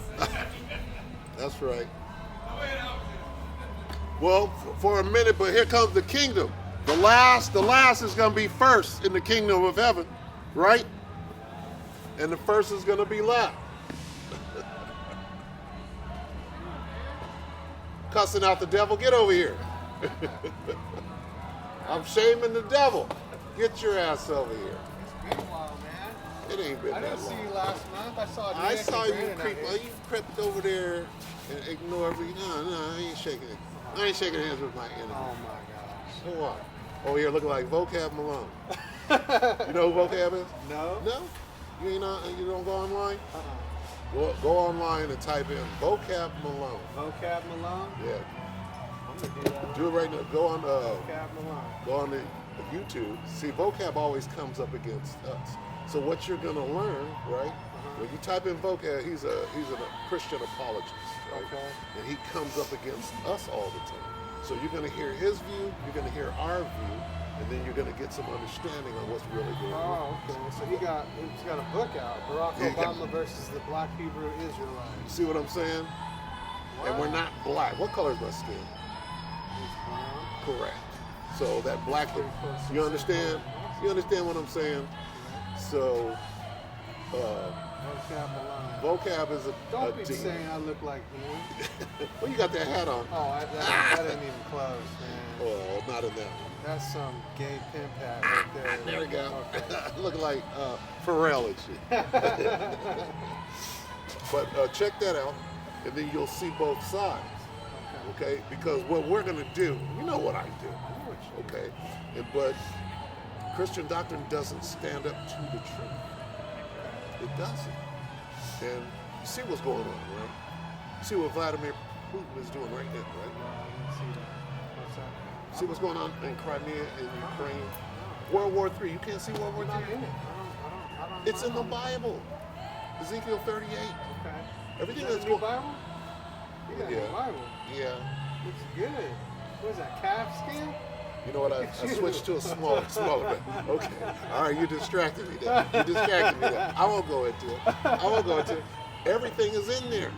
That's right. The way it happens. Well, for a minute, but here comes the kingdom. The last is going to be first in the kingdom of heaven, right? And the first is going to be last. Cussing out the devil, get over here. I'm shaming the devil. Get your ass over here. It's been a while, man. It ain't been I that didn't see long. you last month. I saw I Nick saw and you Brandon out creep. here. You crept over there and ignored me. No, I ain't shaking it. I ain't shaking hands with my enemy. Oh my So what? Oh, you're looking like Vocab Malone. You know who Vocab is? gosh. No? No? You ain't on, you don't go online? Uh-uh. Go online and type in Vocab Malone. Vocab Malone? Yeah. I'm gonna do that. Do it right now. Go on Vocab Malone. go on the YouTube. See, vocab always comes up against us. So what you're gonna learn, right? When you type in vocab, he's a Christian apologist, right? Okay. And he comes up against us all the time. So you're gonna hear his view, you're gonna hear our view, and then you're gonna get some understanding on what's really going on. Oh, okay. So he's got a book out. Barack Yeah, he got- Obama versus the Black Hebrew Israelites. See what I'm saying? And we're not black. What color is my skin? He's brown. Correct. So that black, Pretty close to you the understand? same. You understand what I'm saying? So, Vocab Malone. vocab is Don't a be demon. saying I look like him. Well, you got that hat on. Oh, that ain't even close, man. Oh, not in that one. That's some gay pimp hat right there. There we go. Okay. Looking like Pharrell and shit. But check that out, and then you'll see both sides. Okay? Because what we're going to do, you know what I do. Okay? But Christian doctrine doesn't stand up to the truth. It doesn't. And you see what's going on, right? You see what Vladimir Putin is doing right now, right? See what's going on in Crimea and Ukraine? World War III. You can't see World War Not III? in it. I don't It's in the know. Bible. Ezekiel 38. Okay. Everything Is that that's the new going. Bible? You got Yeah. the Bible. Yeah. Looks good. What is that, calf skin? You know what? I switched to a smaller bit. Okay. All right, you distracted me there. You distracted me there. I won't go into it. Everything is in there.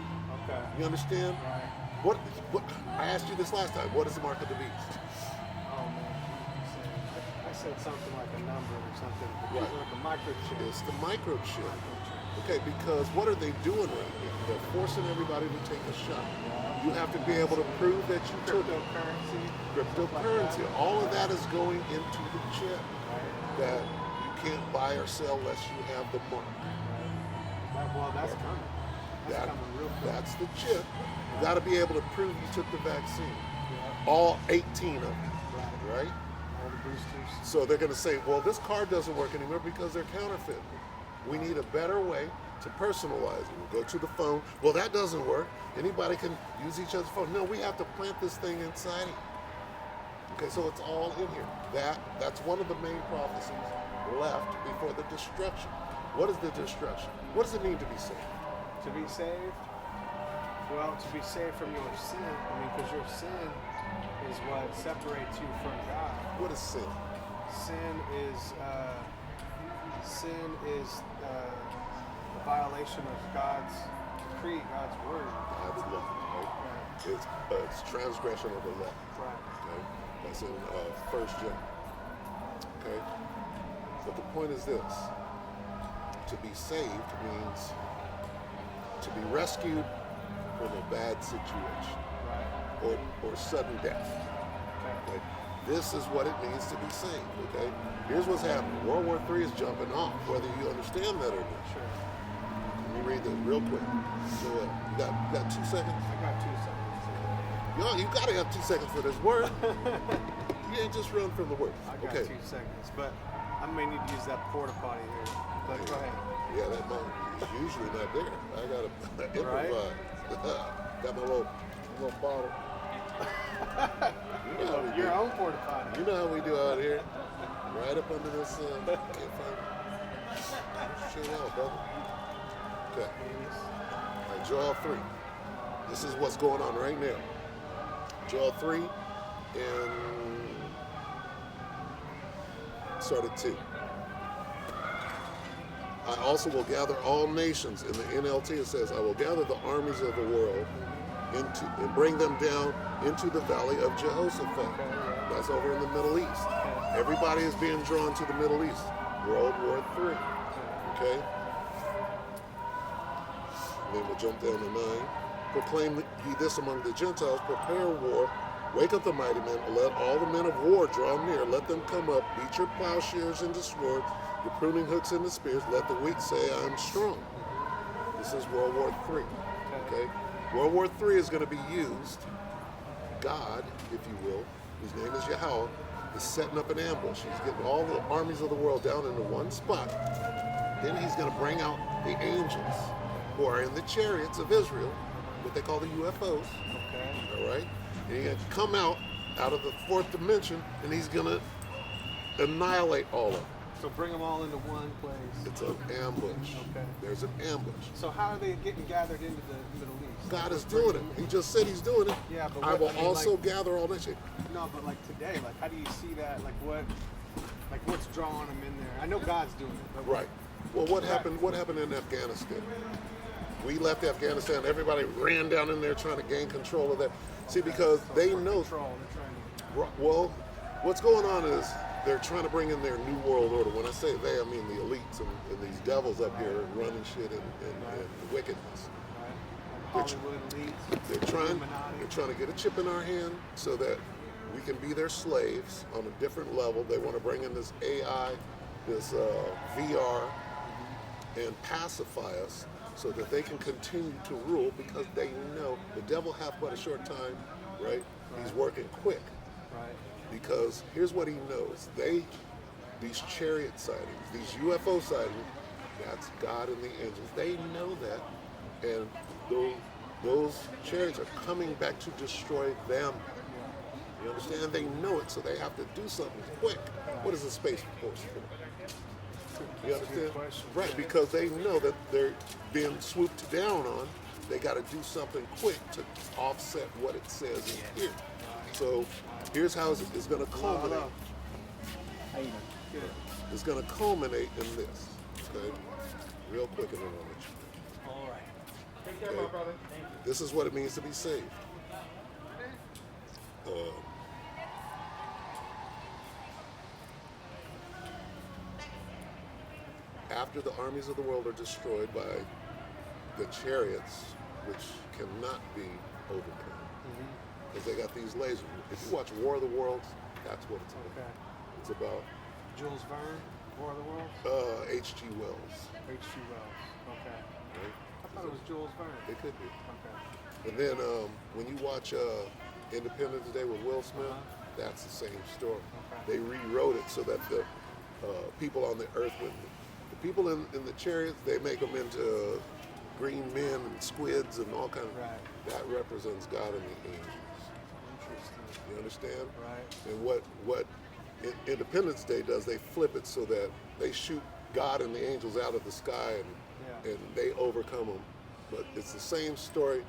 Okay. You understand? Right. What? I asked you this last time. What is the mark of the beast? Oh man, I said something like a number or something. Right. Like a microchip. It's the microchip. Okay, because what are they doing right now? They're forcing everybody to take a shot. You have to be able to prove that you took it. Cryptocurrency. All of that is going into the chip that you can't buy or sell unless you have the mark. Well, that's coming. That's coming real quick. That's the chip. You got to be able to prove you took the vaccine. Yeah. All 18 of them, right? All the boosters. So they're going to say, well, this card doesn't work anymore because they're counterfeit. We need a better way to personalize it. We go to the phone. Well, that doesn't work. Anybody can use each other's phone. No, we have to plant this thing inside you. Okay, so it's all in here. That's one of the main prophecies left before the destruction. What is the destruction? What does it mean to be saved? To be saved? Well, to be saved from your sin. I mean, because your sin is what separates you from God. What is sin? Sin is a violation of God's decree, God's word. God's law, right? It's transgression of the law. Right. Okay, that's in 1 John. Okay, but the point is this: to be saved means to be rescued from a bad situation Right. or sudden death. Okay. Okay, this is what it means to be saved. Okay, here's what's happening: World War III is jumping off, whether you understand that or not. Sure. Let me read this real quick. So, you got 2 seconds? I got 2 seconds. Yo, you gotta have 2 seconds for this word. You ain't just run from the word. I got Okay. 2 seconds, but I may need to use that porta potty here. But go ahead. Yeah, that mine is usually not there. I gotta improvise. Got my little bottle. You know how we Your do. own porta potty. You know how we do out here. Right up under this. Can't find it. Shit out, brother. Okay. All right, Joel 3. This is what's going on right now. Joel 3 and start at 2. I also will gather all nations. In the NLT it says, I will gather the armies of the world and bring them down into the valley of Jehoshaphat. That's over in the Middle East. Everybody is being drawn to the Middle East. World War III. Okay? And then we'll jump down to 9. Proclaim ye this among the Gentiles, prepare war, wake up the mighty men, let all the men of war draw near, let them come up, beat your plowshares into swords, your pruning hooks into spears, let the weak say, I am strong. This is World War III. Okay? World War III is going to be used. God, if you will, whose name is Yahweh, is setting up an ambush. He's getting all the armies of the world down into one spot. Then he's going to bring out the angels who are in the chariots of Israel, what they call the UFOs. Okay. All right? And he's going to come out of the fourth dimension, and he's going to annihilate all of them. So bring them all into one place. It's an ambush. Okay. There's an ambush. So how are they getting gathered into the Middle East? God is doing it. He just said he's doing it. Yeah, but I what- will I mean, also like- gather all that shit. No, but like today, like how do you see that? Like what's drawing them in there? I know God's doing it. But Right. Well, what happened? What happened in Afghanistan? We left Afghanistan. Everybody ran down in there trying to gain control of that. See, because they know. Control. They're trying to. Well, what's going on is they're trying to bring in their new world order. When I say they, I mean the elites and these devils up here running shit and wickedness. Right. Hollywood elites. They're trying Illuminati. to get a chip in our hand so that we can be their slaves on a different level. They want to bring in this AI, this VR, and pacify us so that they can continue to rule, because they know the devil hath but a short time, right? He's working quick, Right. because here's what he knows. These chariot sightings, these UFO sightings, that's God and the angels. They know that, and those chariots are coming back to destroy them. You understand? They know it, so they have to do something quick. What is the Space Force for? To You That's a good understand? question. Right, Yeah. because they know that they're being swooped down on. They got to do something quick to offset what it says in here. So here's how it's going to Hello, culminate. hello. How you doing? Good. It's going to culminate in this. Okay, real quick, and then I'll let you. All right. Take care, Okay. my brother. Thank you. This is what it means to be saved. After the armies of the world are destroyed by the chariots, which cannot be overcome, because they got these lasers. If you watch War of the Worlds, that's what it's about. Okay. It's about Jules Verne, War of the Worlds. H.G. Wells. H.G. Wells. Okay. Right? I thought it was Jules Verne. It could be. Okay. And then when you watch Independence Day with Will Smith, that's the same story. Okay. They rewrote it so that the people on the earth, the people in the chariots, they make them into green men and squids and all kind of. Right. That represents God and the angels. Interesting. You understand? Right. And what Independence Day does, they flip it so that they shoot God and the angels out of the sky Yeah. and they overcome them. But it's the same story.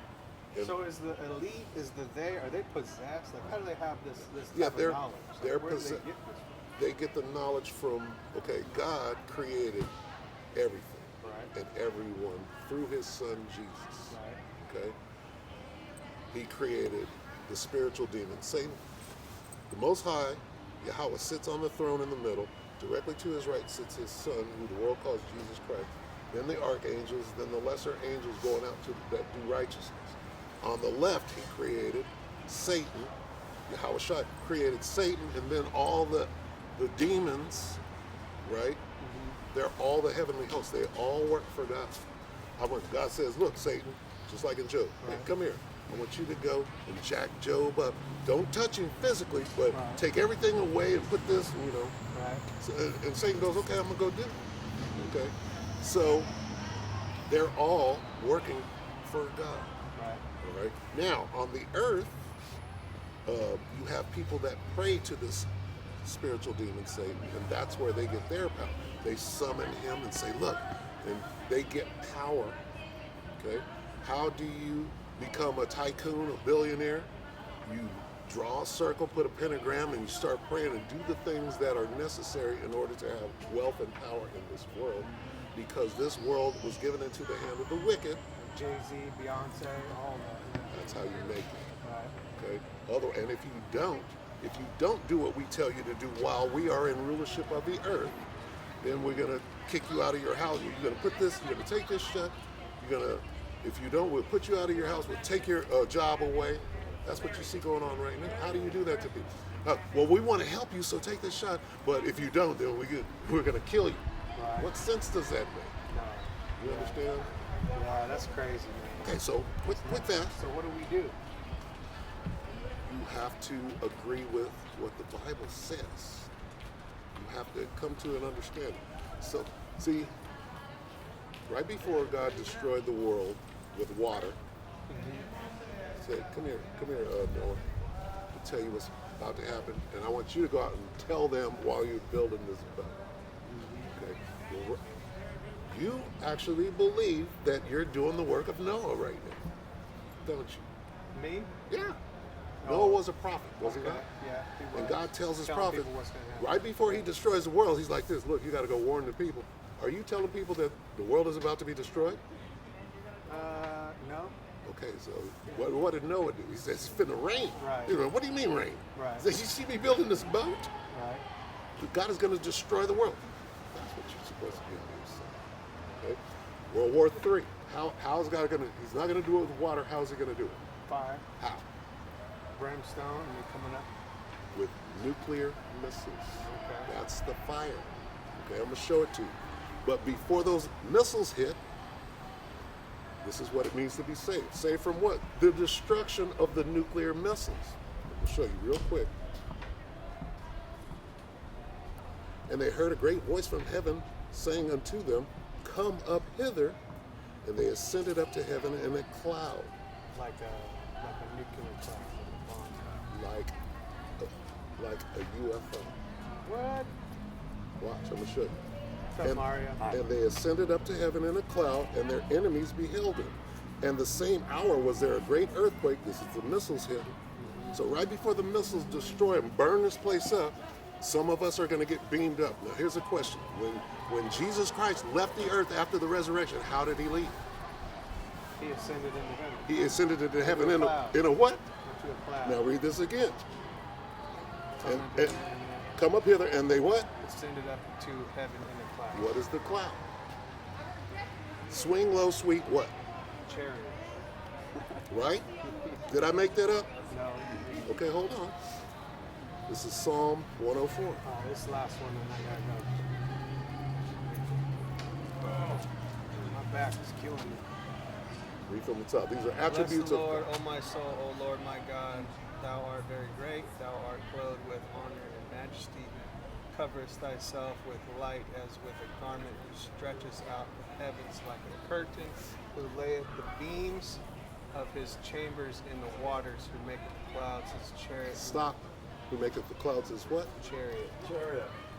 And So is the elite, is the they, are they possessed? Like, how do they have this Yeah, type they're- of knowledge? Like, they're where do they possessed. get this they get the knowledge from, okay, God created everything from? Right. and everyone through his son Jesus. Right. Okay? He created the spiritual demon, Satan. The Most High, Yahweh, sits on the throne in the middle. Directly to his right sits his son, who the world calls Jesus Christ. Then the archangels, then the lesser angels going out to that do righteousness. On the left, he created Satan. Yahweh Shai created Satan, and then all the demons, right? They're all the heavenly hosts. They all work for God. I want God says, look, Satan, just like in Job, hey, Right. come here. I want you to go and jack Job up. Don't touch him physically, but Right. take everything away and put this, Right. So, and Satan goes, okay, I'm gonna go do it. Okay, so they're all working for God. Right. All right. Now on the earth, you have people that pray to this spiritual demon Satan, and that's where they get their power. They summon him and say, look, and they get power. Okay. How do you become a tycoon, a billionaire? You draw a circle, put a pentagram, and you start praying and do the things that are necessary in order to have wealth and power in this world, because this world was given into the hand of the wicked. Jay-Z, Beyonce, all that. That's how you make it. Right. Okay. And if you don't do what we tell you to do while we are in rulership of the earth, then we're gonna kick you out of your house. You're gonna put this. You're gonna take this shut. If you don't, we'll put you out of your house. We'll take your job away. That's what you see going on right now. How do you do that to people? Well, we want to help you, so take this shot. But if you don't, then we're gonna kill you. Right. What sense does that make? No. You understand? Yeah, that's crazy, man. Okay, so with that, So what do we do? you have to agree with what the Bible says. You have to come to an understanding. So, see, right before God destroyed the world with water, he said, come here, Noah, to tell you what's about to happen, and I want you to go out and tell them while you're building this boat. Okay? Well, you actually believe that you're doing the work of Noah right now, don't you? Me? Yeah. Oh. Noah was a prophet, was he Okay. not? Yeah. he And was. God tells his Telling prophet, people what's gonna happen. right before he destroys the world, he's like this, look, you got to go warn the people. Are you telling people that the world is about to be destroyed? No. Okay, so what did Noah do? He says, it's finna rain. Right. He goes, what do you mean rain? Right. He says, you see me building this boat? Right. God is going to destroy the world. That's what you're supposed to be doing. Okay? World War III. How's God going to, he's not going to do it with water. How's he going to do it? Fire. How? Brimstone, and they coming up. With nuclear missiles. Okay. That's the fire. Okay, I'm going to show it to you. But before those missiles hit, this is what it means to be saved. Saved from what? The destruction of the nuclear missiles. I'm going to show you real quick. And they heard a great voice from heaven saying unto them, come up hither. And they ascended up to heaven in a cloud, Like a nuclear cloud. like a UFO. What? Watch, I'm going to show you. What's up, Mario? And they ascended up to heaven in a cloud, and their enemies beheld him. And the same hour was there a great earthquake. This is the missiles hit. So right before the missiles destroy and burn this place up, some of us are going to get beamed up. Now here's a question. When Jesus Christ left the earth after the resurrection, how did he leave? He ascended into heaven. He ascended into heaven Into a in cloud. a what? Into a cloud. Now read this again. Come And, into and heaven, come up hither, and they what? ascended up to heaven in a cloud. What is the cloud? Swing low, sweet what? Chariot. Right? Did I make that up? No. Okay, hold on. This is Psalm 104. Oh, this last one, and I gotta go. My back is killing me. Read from the top. These are Bless attributes the of Lord, O my soul, O Lord my God. Thou art very great. Thou art clothed with honor and majesty. Coverest thyself with light as with a garment. Who stretches out the heavens like a curtain. Who layeth the beams of his chambers in the waters. Who maketh the clouds his chariot. Stop. Who maketh the clouds is what? Chariot.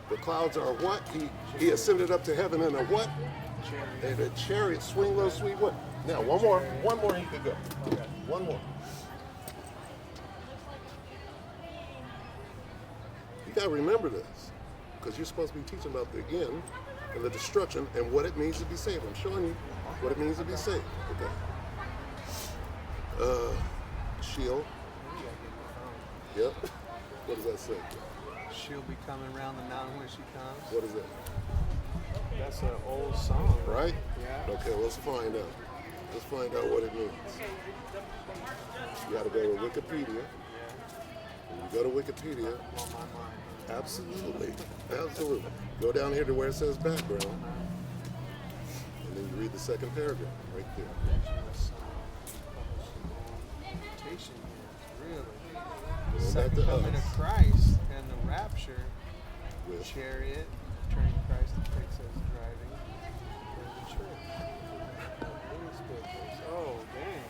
The clouds are what? He ascended up to heaven in a what? Chariot. And a chariot. Swing low, sweet what? Now, one more. One more he could go. Okay. One more. You got to remember this, because you're supposed to be teaching about the end and the destruction and what it means to be saved. I'm showing you what it means to be saved. Okay. Shield. Yep. What does that say? She'll be coming round the mountain when she comes. What is that? That's an old song. Right? Yeah. Okay, let's find out. Let's find out what it means. You got to go to Wikipedia. Yeah. When you go to Wikipedia, On my mind. absolutely, absolutely. Go down here to where it says background, and then you read the second paragraph right there. Really? Going back Second to coming us of Christ and the rapture, with chariot, turning Christ to takes us driving for the church. Oh, dang.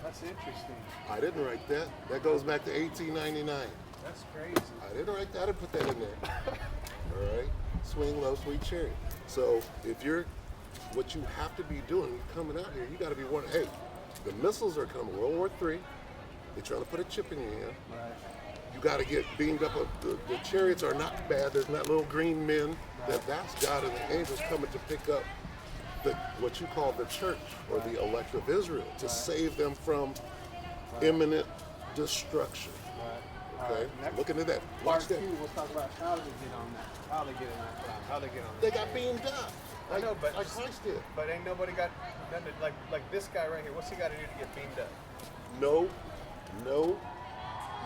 That's interesting. I didn't write that. That goes back to 1899. That's crazy. I didn't write that. I didn't put that in there. All right. Swing low, sweet chariot. So if you're, what you have to be doing, you're coming out here, you got to be one. Hey, the missiles are coming. World War III. They're trying to put a chip in your hand. Right. You got to get beamed up. The chariots are not bad. There's not little green men. That's God and the angels coming to pick up what you call the church or the elect of Israel to save them from imminent destruction. Right. Okay, Next look into that. part Watch that. 2, we'll talk about how they get on that. How they get in that cloud. How they get on They that. got beamed up. I know, but like Christ did. But ain't nobody got none to, like this guy right here. What's he got to do to get beamed up? No.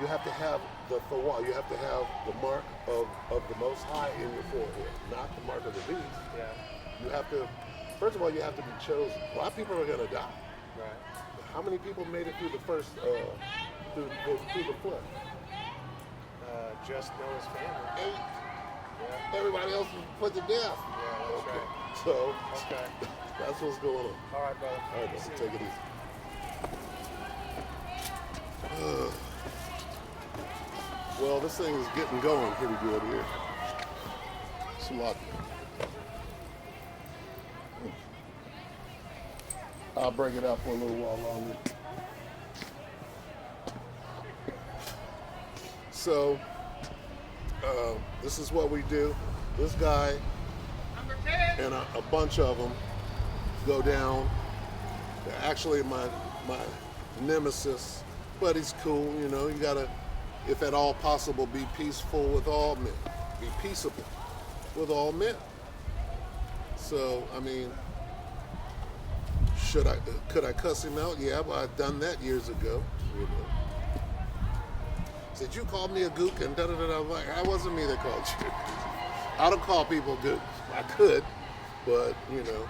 You have to have the thawah. You have to have the mark of the Most High in your forehead, not the mark of the beast. Yeah. You have to. First of all, you have to be chosen. A lot of people are going to die. Right. How many people made it through the first through the flood? Just Noah's family. 8. Yeah. Everybody else was put to death. Yeah, that's Okay. right. So Okay. that's what's going on. All right, brother. All right, brother, take it easy. Well, this thing is getting going pretty good here. It's a lot. I'll break it out for a little while longer. So, this is what we do. This guy and a bunch of them go down. They're actually my nemesis, but he's cool. You know, you gotta, if at all possible, be peaceful with all men. Be peaceable with all men. So, I mean, could I cuss him out? Yeah, but I've done that years ago. You know. Said, you called me a gook and da-da-da-da. I'm like, that wasn't me that called you. I don't call people gooks. I could, but, you know,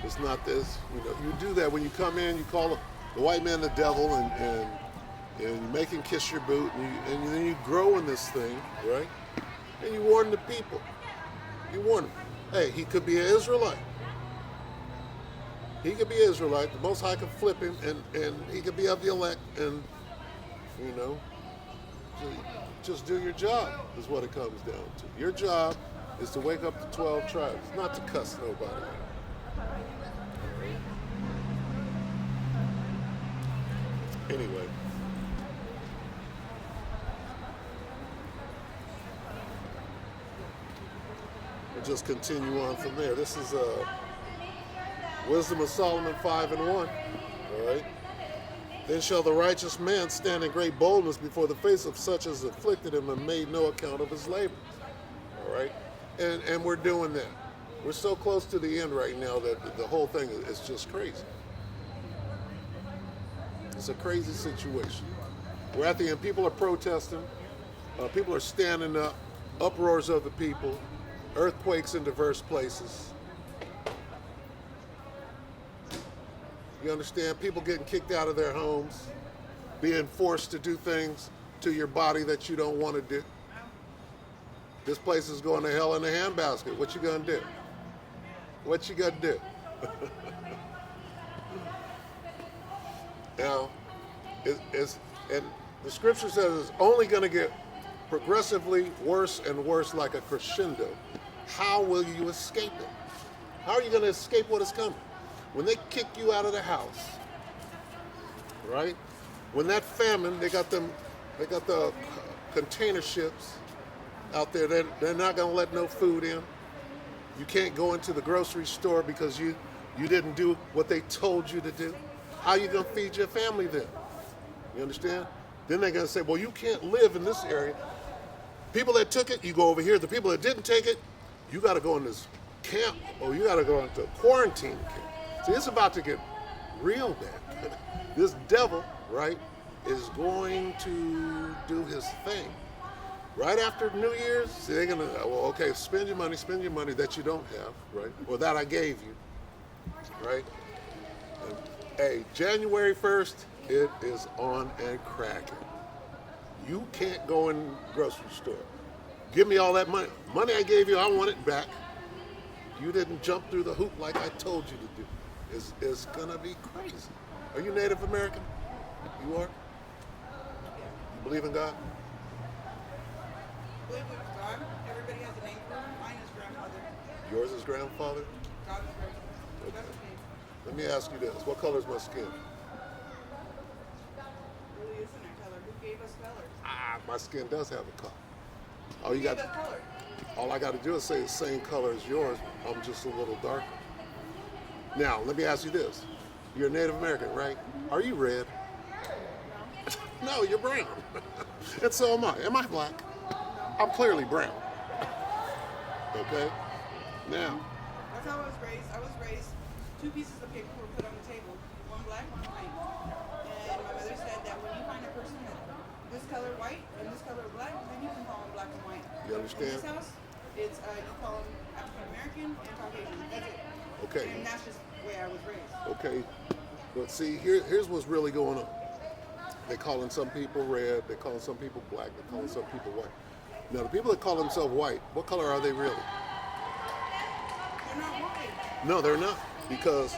it's not this. You know, you do that when you come in, you call the white man the devil and you make him kiss your boot, and then you grow in this thing, right? And you warn the people. You warn them. Hey, he could be an Israelite. He could be an Israelite. The Most High could flip him, and he could be of the elect, and, you know, just do your job is what it comes down to. Your job is to wake up the 12 tribes, not to cuss nobody. Anyway. We'll just continue on from there. This is Wisdom of Solomon 5:1. All right. Then shall the righteous man stand in great boldness before the face of such as afflicted him and made no account of his labors. All right. And we're doing that. We're so close to the end right now that the whole thing is just crazy. It's a crazy situation. We're at the end. People are protesting. People are standing up. Uproars of the people. Earthquakes in diverse places. You understand? People getting kicked out of their homes. Being forced to do things to your body that you don't want to do. This place is going to hell in a handbasket. What you gonna do? What you gonna do? Now, and the scripture says it's only going to get progressively worse and worse, like a crescendo. How will you escape it? How are you going to escape what is coming? When they kick you out of the house, right? When that famine, they got the container ships out there. They're not going to let no food in. You can't go into the grocery store because you didn't do what they told you to do. How are you going to feed your family then? You understand? Then they're going to say, well, you can't live in this area. People that took it, you go over here. The people that didn't take it, you got to go in this camp, or you got to go into a quarantine camp. See, it's about to get real bad. This devil, right, is going to do his thing. Right after New Year's, see, they're going to, well, okay, spend your money that you don't have, right, or that I gave you, right? And, hey, January 1st, it is on and cracking. You can't go in the grocery store. Give me all that money. Money I gave you, I want it back. You didn't jump through the hoop like I told you to do. It's gonna be crazy. Are you Native American? You are? You believe in God? I believe in God. Everybody has a name for him. Mine is grandmother. Yours is grandfather? God is grandmother. Okay. That's his name. Let me ask you this. What color is my skin? Really isn't a color. Who gave us color? My skin does have a color. All Who you gave got, us color? all I got to do is say the same color as yours. I'm just a little darker. Now, let me ask you this. You're a Native American, right? Are you red? No, you're brown. And so am I. Am I black? I'm clearly brown. Okay? Now, That's how I was raised. I was raised, 2 pieces of paper were put on the table, one black, one white. And my mother said that when you find a person that's this color white and this color black, then you can call them black and white. You understand? In this house, it's you call them African American and Caucasian. That's it. okay. And that's just the way I was raised. Okay. But see, here's what's really going on. They're calling some people red, they're calling some people black, they're calling some people white. Now, the people that call themselves white, what color are they really? They're not white. No, they're not. Because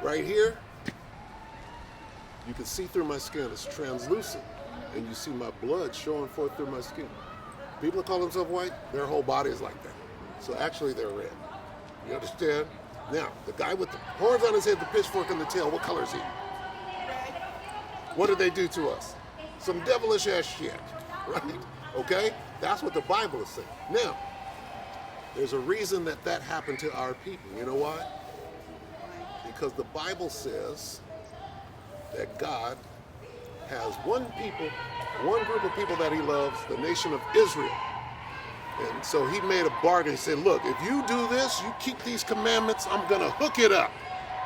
right here, you can see through my skin. It's translucent. And you see my blood showing forth through my skin. People that call themselves white, their whole body is like that. So actually, they're red. You understand? Now, the guy with the horns on his head, the pitchfork in the tail, what color is he? Red. What did they do to us? Some devilish ass shit, right? Okay? That's what the Bible is saying. Now, there's a reason that happened to our people. You know why? Because the Bible says that God has one group of people that he loves, the nation of Israel. And so he made a bargain. He said, look, if you do this, you keep these commandments, I'm going to hook it up.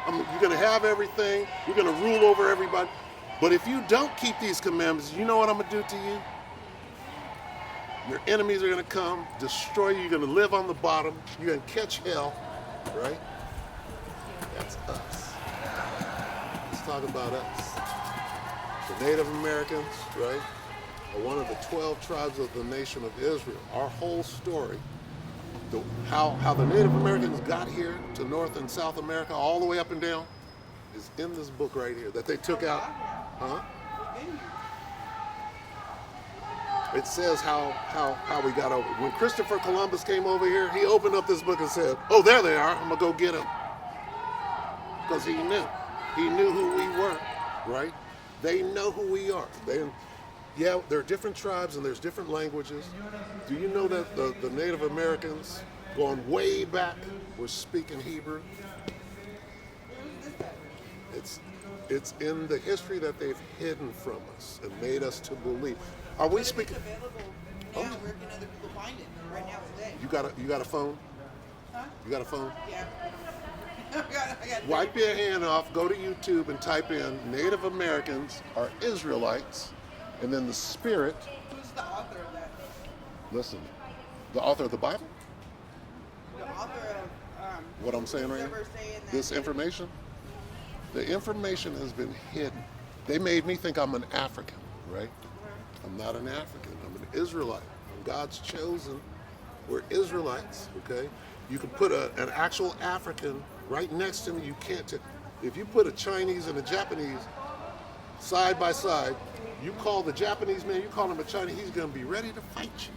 You're going to have everything. You're going to rule over everybody. But if you don't keep these commandments, you know what I'm going to do to you? Your enemies are going to come, destroy you. You're going to live on the bottom. You're going to catch hell, right? That's us. Let's talk about us. The Native Americans, right, are one of the 12 tribes of the nation of Israel. Our whole story, how the Native Americans got here to North and South America, all the way up and down, is in this book right here that they took out. Huh? it says how we got over. When Christopher Columbus came over here, he opened up this book and said, "Oh, there they are. I'm gonna go get them," because he knew who we were, right? They know who we are. Yeah, there are different tribes and there's different languages. Do you know that the Native Americans, going way back, were speaking Hebrew? It's in the history that they've hidden from us and made us to believe. Are we But speaking? if it's available now, where can other people find it right now today? You got a phone? Huh? You got a phone? Yeah. I got Wipe your hand off, go to YouTube and type in Native Americans are Israelites, and then the Spirit. Who's the author of that? Listen, the author of the Bible? The author of What I'm saying right who's here? ever saying that This information? The information has been hidden. They made me think I'm an African, right? I'm not an African. I'm an Israelite. I'm God's chosen. We're Israelites, okay? You can put an actual African right next to me. You can't. If you put a Chinese and a Japanese side by side, you call the Japanese man, you call him a Chinese, he's going to be ready to fight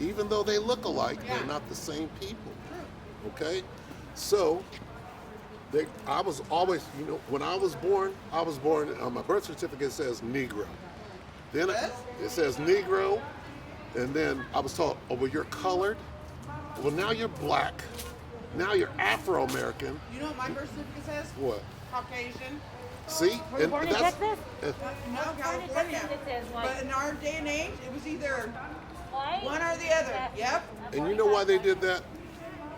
you. Even though they look alike, they're not the same people, okay? So, I was always, when I was born, on my birth certificate says Negro. Then it says Negro, and then I was told, oh, well, you're colored. Well, now you're black. Now you're Afro-American. You know what my birth certificate says? What? Caucasian. See? Were you born in Texas? No, California. It says white. But in our day and age, it was either White? one or the other. Yep. And you know why they did that?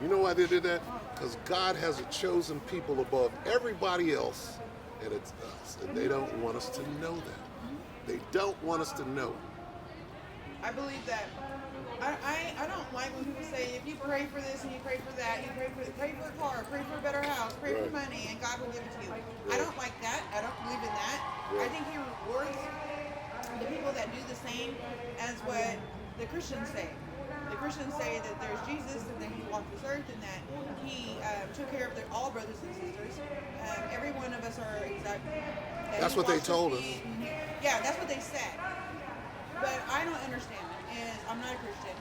You know why they did that? Because God has a chosen people above everybody else, and it's us. And they don't want us to know that. They don't want us to know. I believe that. I don't like when people say, if you pray for this and you pray for that, you pray for a car, pray for a better house, pray for Right. money, and God will give it to you. I don't like that. I don't believe in that. I think He rewards the people that do the same as what the Christians say. The Christians say that there's Jesus and that He walked this earth and that He took care of all brothers and sisters. Every one of us are exact. that That's He what they washed our told us. feet and yeah, that's what they said. But I don't understand it. And I'm not a Christian,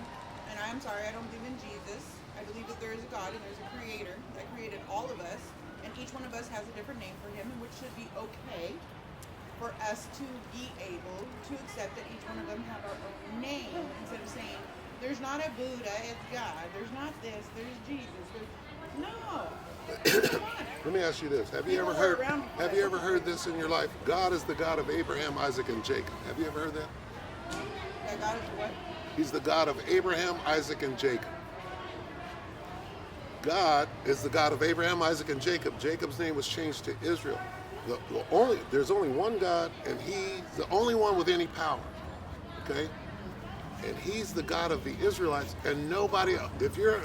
and I'm sorry, I don't believe in Jesus. I believe that there is a God and there's a Creator that created all of us, and each one of us has a different name for Him, and which should be okay for us to be able to accept that each one of them have our own name instead of saying there's not a Buddha, it's God. There's not this, there's Jesus. No. Come on. Let me ask you this: Have you People ever are around heard? Have you ever heard this in your life? God is the God of Abraham, Isaac, and Jacob. Have you ever heard that? That God is what? He's the God of Abraham, Isaac, and Jacob. God is the God of Abraham, Isaac, and Jacob. Jacob's name was changed to Israel. There's only one God, and He's the only one with any power. Okay? And He's the God of the Israelites, and nobody else. If you're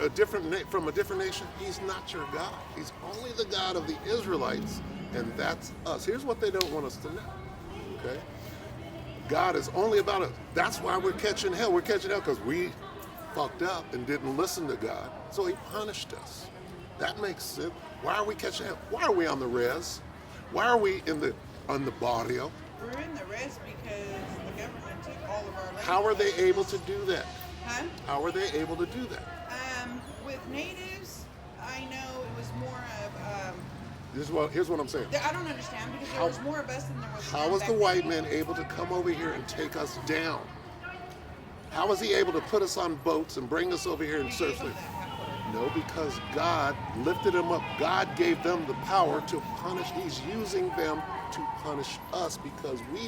from a different nation, He's not your God. He's only the God of the Israelites, and that's us. Here's what they don't want us to know. Okay? God is only about us. That's why we're catching hell. We're catching hell because we fucked up and didn't listen to God. So He punished us. That makes sense. Why are we catching hell? Why are we on the res? Why are we on the barrio? We're in the rest because the government took all of our land. How are they able to do that? Huh? How are they able to do that? With natives, I know it was more of. Here's what I'm saying. I don't understand because there was more of us than there was. How them was back the then. white man able to come over here and take us down? How was he able to put us on boats and bring us over here and We surf? gave them that power. No, because God lifted him up. God gave them the power to punish. He's using them to punish us because we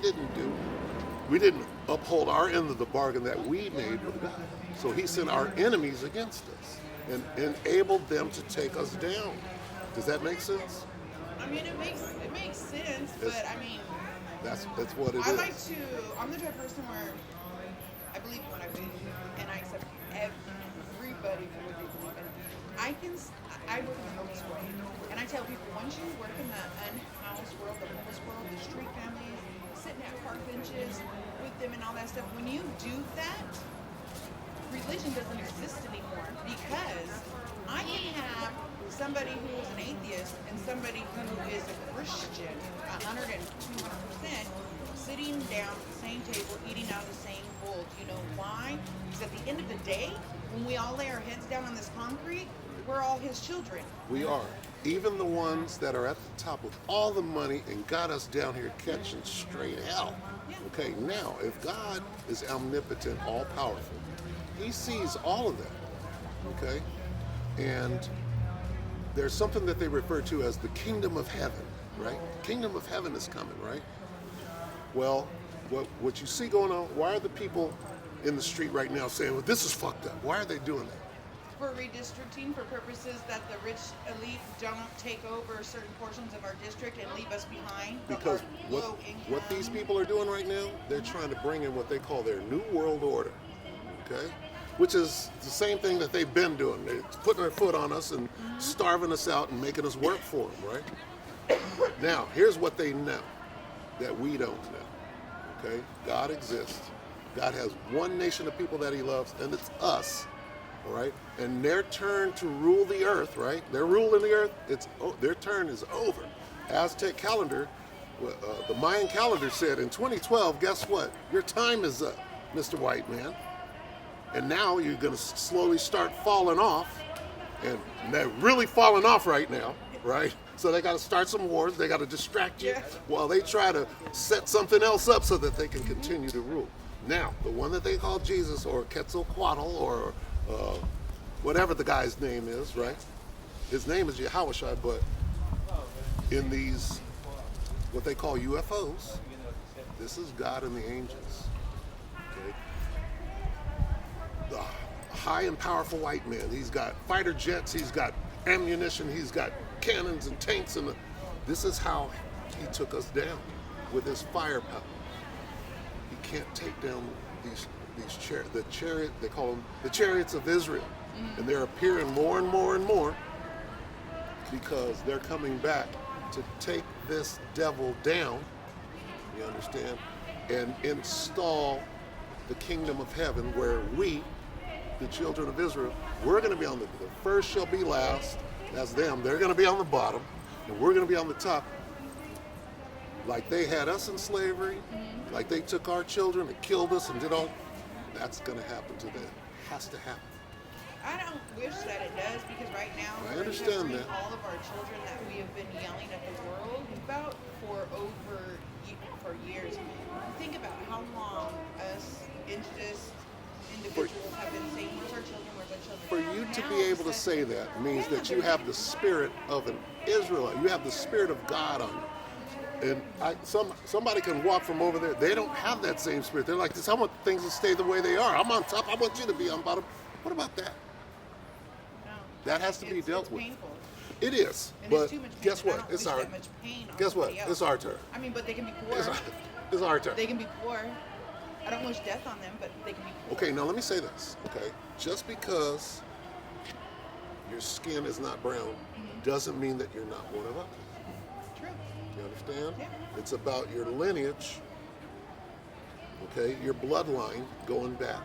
didn't uphold our end of the bargain that we made with God. So He sent our enemies against us and enabled them to take us down. Does that make sense? I mean, it makes sense, but I mean, That's what it I is. like to. I'm the type of person where I believe in what I believe in, and I accept everybody for what they believe in. I work in the homeless world, and I tell people once you work in the unhoused world, the homeless world, the street families, sitting at park benches with them and all that stuff, when you do that, religion doesn't exist anymore because I can have somebody who is an atheist and somebody who is a Christian, 100% sitting sitting down at the same table, eating out of the same bowl. Do you know why? Because at the end of the day, when we all lay our heads down on this concrete, we're all his children. We are. Even the ones that are at the top with all the money and got us down here catching straight hell. Yeah. Okay, now, if God is omnipotent, all powerful, he sees all of that. Okay? And there's something that they refer to as the kingdom of heaven, right? Kingdom of heaven is coming, right? Well, what you see going on, why are the people in the street right now saying, well, this is fucked up? Why are they doing that? For redistricting, for purposes that the rich elite don't take over certain portions of our district and leave us behind. Because our low income. what these people are doing right now, they're trying to bring in what they call their new world order, okay? Which is the same thing that they've been doing. They're putting their foot on us and starving us out and making us work for them, right? Now, here's what they know that we don't know, okay? God exists. God has one nation of people that he loves, and it's us, all right? And their turn to rule the earth, right? They're ruling the earth. Their turn is over. Aztec calendar, the Mayan calendar said in 2012, guess what? Your time is up, Mr. White Man. And now you're going to slowly start falling off, and they're really falling off right now, right? So they got to start some wars. They got to distract you Yeah. while they try to set something else up so that they can continue to rule. Now, the one that they call Jesus or Quetzalcoatl or whatever the guy's name is, right? His name is Yahushua, but in these, what they call UFOs, this is God and the angels, okay? The high and powerful white man. He's got fighter jets, he's got ammunition, he's got cannons and tanks, and this is how he took us down with his firepower. He can't take down they call them the chariots of Israel, and they're appearing more and more and more because they're coming back to take this devil down. You understand? And install the kingdom of heaven where we, the children of Israel, we're going to be on the first shall be last. That's them. They're going to be on the bottom, and we're going to be on the top. Like they had us in slavery, like they took our children and killed us and did all. That's going to happen to them. Has to happen. I don't wish that it does, because right now I we're understand recovering that. all of our children that we have been yelling at the world about for years. Think about how long us individuals have been saying, where's our children, where's our children? For you to Now be able to it's say that means that you have the spirit of an Israelite. You have the spirit of God on you. And somebody can walk from over there. They don't have that same spirit. They're like, I want things to stay the way they are. I'm on top. I want you to be on bottom. What about that? No. That has to be dealt it's with. Painful. It is. And but it's too much pain. guess I what? don't It's wish our. that much pain on Guess what? somebody else. It's our turn. I mean, but they can be poor. It's our turn. They can be poor. I don't wish death on them, but they can be poor. Okay, now let me say this. Okay, just because your skin is not brown doesn't mean that you're not one of us. True. You understand? Yeah. It's about your lineage, okay, your bloodline going back,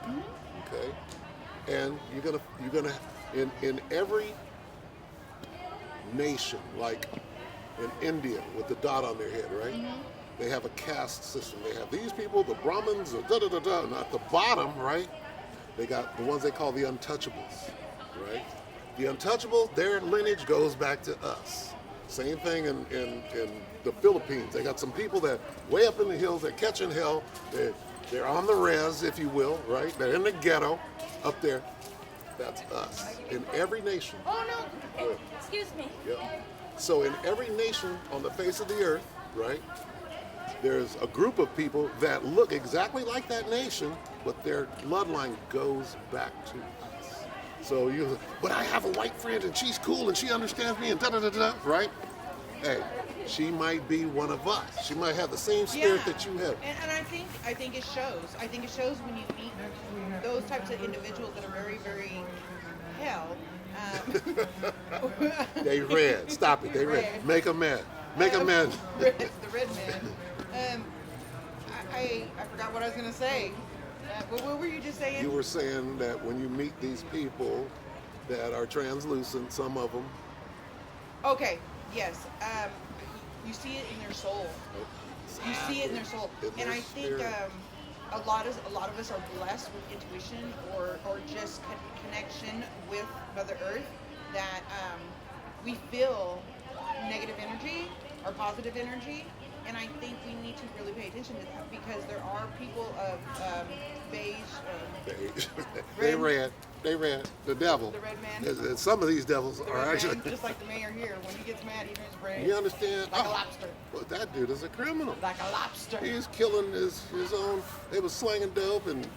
okay, and you're gonna in every nation, like in India with the dot on their head, right? They have a caste system. They have these people, the Brahmins, and and at the bottom, right? They got the ones they call the untouchables, right? The untouchables, their lineage goes back to us. Same thing in the Philippines. They got some people that way up in the hills, they're catching hell. They're on the res, if you will, right? They're in the ghetto up there. That's us. In every nation. Oh no! Excuse me. Yep. So in every nation on the face of the earth, right, there's a group of people that look exactly like that nation, but their bloodline goes back to us. So but I have a white friend and she's cool and she understands me and right? Hey, she might be one of us. She might have the same spirit that you have. And I think it shows. I think it shows when you meet those types of individuals that are very, very hell. They red. Stop it. They red. Red. Make a man. Make a man. The red man. I forgot what I was gonna say. What were you just saying? You were saying that when you meet these people that are translucent, some of them. Okay. Yes. You see it in their soul. You Exactly. see it in their soul. In And their I think spirit. a lot of us are blessed with intuition or just connection with Mother Earth that we feel negative energy or positive energy. And I think we need to really pay attention to that because there are people of beige, They red- ran. The devil. The red man. And some of these devils the are red actually. man, just like the mayor here. When he gets mad, he turns red. You understand? Like a lobster. Well, that dude is a criminal. Like a lobster. He's killing his own. They was slinging dope and.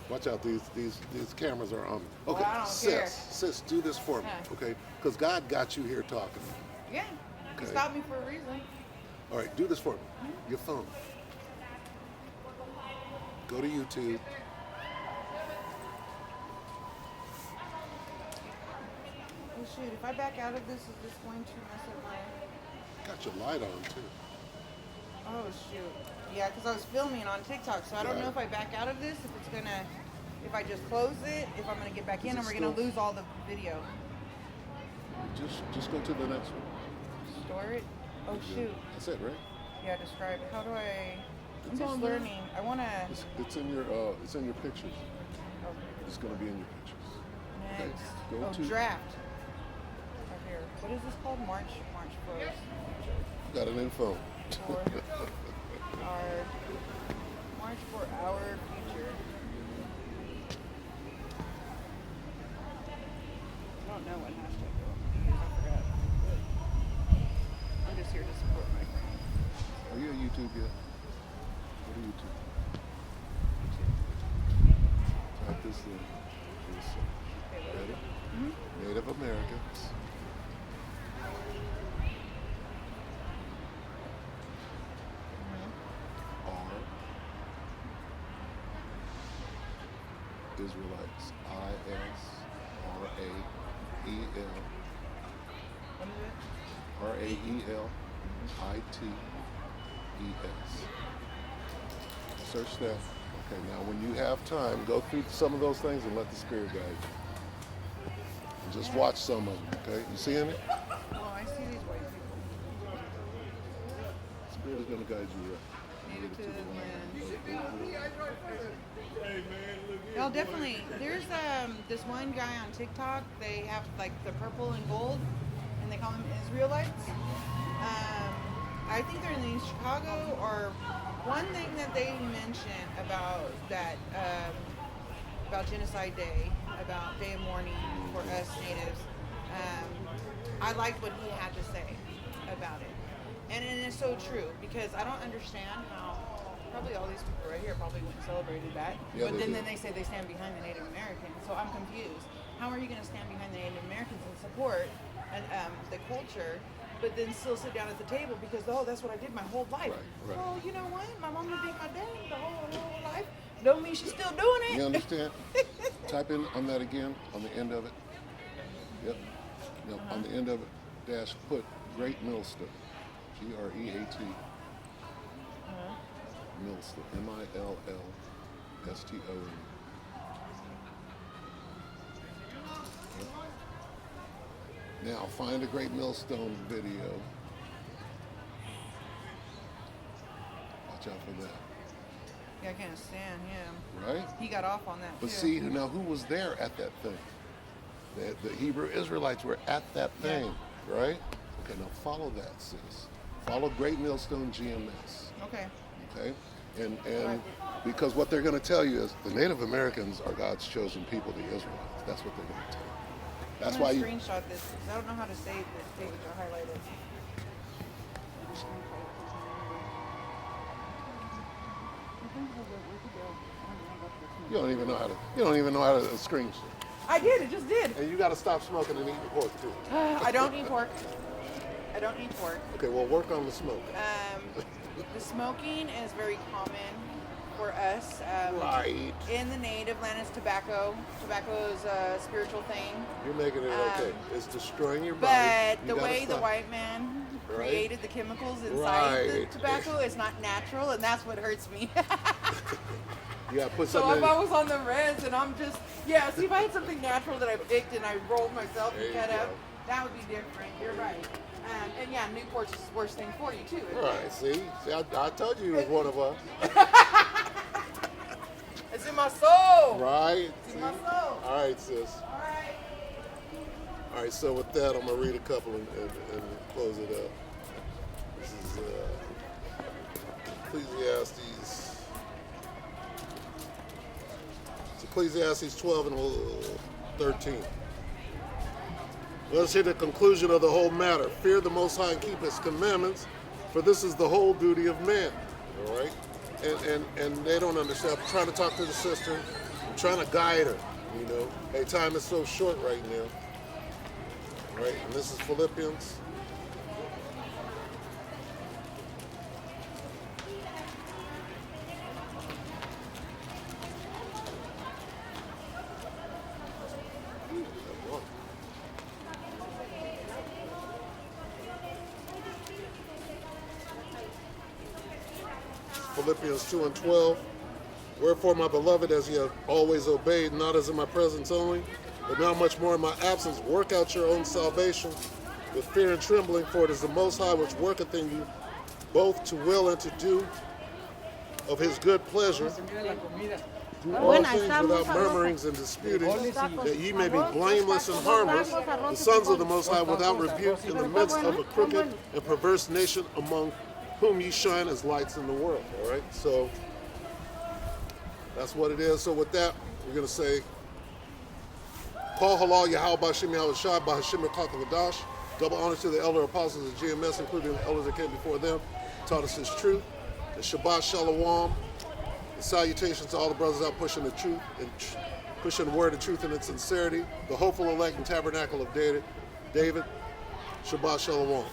Watch out! These cameras are on. Okay, Well, I don't care. sis, do this for me, Huh. okay? Because God got you here talking. Yeah. He Okay. stopped me for a reason. All right, do this for me. Your phone. Go to YouTube. Oh shoot, if I back out of this, is this going to mess up my... Got your light on too. Oh shoot. Yeah, because I was filming on TikTok, so I don't Got know it. if I back out of this, if it's gonna... If I just close it, if I'm gonna get back in, Is it and we're gonna still- lose all the video. Just go to the next one. Store it? Oh shoot. That's it, right? Yeah, describe. How do I... I'm It's just on there. learning. I wanna... It's in your pictures. Oh, It's gonna be in your pictures. next. go Oh, to- draft. Right here. What is this called? March 1st. Got a new phone. For our March for our future. I don't know what hashtag it was. I forgot. I'm just here to support my friend. Are you on YouTube yet? Go to YouTube. Type this in. Ready? Native Americans. Are Israelites. I-S-R-A-E-L. What is it? R-A-E-L-I-T-E-S. Search that. Okay, now when you have time, go through some of those things and let the Spirit guide you. And just watch some of them, okay? You seeing it? Oh, I see these white people. Spirit is going to guide you right. Native to the land. Y'all definitely. There's this one guy on TikTok. They have like the purple and gold, and they call them Israelites. I think they're in Chicago. Or one thing that they mention about that about Genocide Day, about Day of Mourning for us natives. I liked what he had to say about it. And it's so true because I don't understand how probably all these people right here probably went and celebrated that. Yeah, but they then did. they say they stand behind the Native Americans. So I'm confused. How are you going to stand behind the Native Americans and support the culture, but then still sit down at the table because, oh, that's what I did my whole life. Right. Well, you know what? My mom beat my dad the whole life. Don't mean she's still doing it. You understand? Type in on that again, on the end of it. Yep. No, on the end of it, dash, put Great Millstone. G-R-E-A-T. Millstone. M-I-L-L-S-T-O-N. Now find a Great Millstone video. Watch out for that. Yeah, I can't stand him. Right? He got off on that But too. see, now who was there at that thing? The Hebrew Israelites were at that thing, right? Okay, now follow that, sis. Follow Great Millstone GMS, Okay. okay? And Right. because what they're going to tell you is the Native Americans are God's chosen people, the Israelites. That's what they're going to tell you. That's I'm why gonna you. screenshot this because I don't know how to save this page. I highlighted. You don't even know how to. You don't even know how to screenshot. I did. It just did. And you got to stop smoking and eating pork too. I don't eat pork. I don't eat pork. Okay, well work on the smoke. The smoking is very common for us. Right. In the native land, it's tobacco. Tobacco is a spiritual thing. You're making it okay. It's destroying your body. But You the gotta way the stop. white man Right. created the chemicals inside the Right. tobacco is not natural, and that's what hurts me. You gotta put So something if in. I was on the res and I'm just, yeah, see if I had something natural that I picked and I rolled myself There and you cut go. up, that would be different. You're right. And yeah, Newport's is the worst thing for you too. Right, see, I told you he was one of us. It's in my soul. Right? It's See? in my soul. All right, sis. All right. All right, so with that, I'm going to read a couple and close it up. This is Ecclesiastes. It's Ecclesiastes 12 and 13. Let us hear the conclusion of the whole matter. Fear the Most High and keep His commandments, for this is the whole duty of man. All right? And they don't understand. I'm trying to talk to the sister. I'm trying to guide her, you know. Hey, time is so short right now. All right? And this is Philippians. Philippians 2 and 12. Wherefore, my beloved, as ye have always obeyed, not as in my presence only, but now much more in my absence, work out your own salvation with fear and trembling, for it is the Most High which worketh in you, both to will and to do of His good pleasure. Do all things without murmurings and disputings, that ye may be blameless and harmless, the sons of the Most High without rebuke, in the midst of a crooked and perverse nation, among whom ye shine as lights in the world. All right, so that's what it is. So with that, we're going to say, Call Halal Yahweh Bashim Yahweh Shai Bahashim Kakavadash. Double honor to the elder apostles of GMS, including the elders that came before them, taught us His truth. And Shabbat Shalom. And salutations to all the brothers out pushing the truth and pushing the word of truth and its sincerity. The hopeful elect and tabernacle of David. Shabbat Shalom.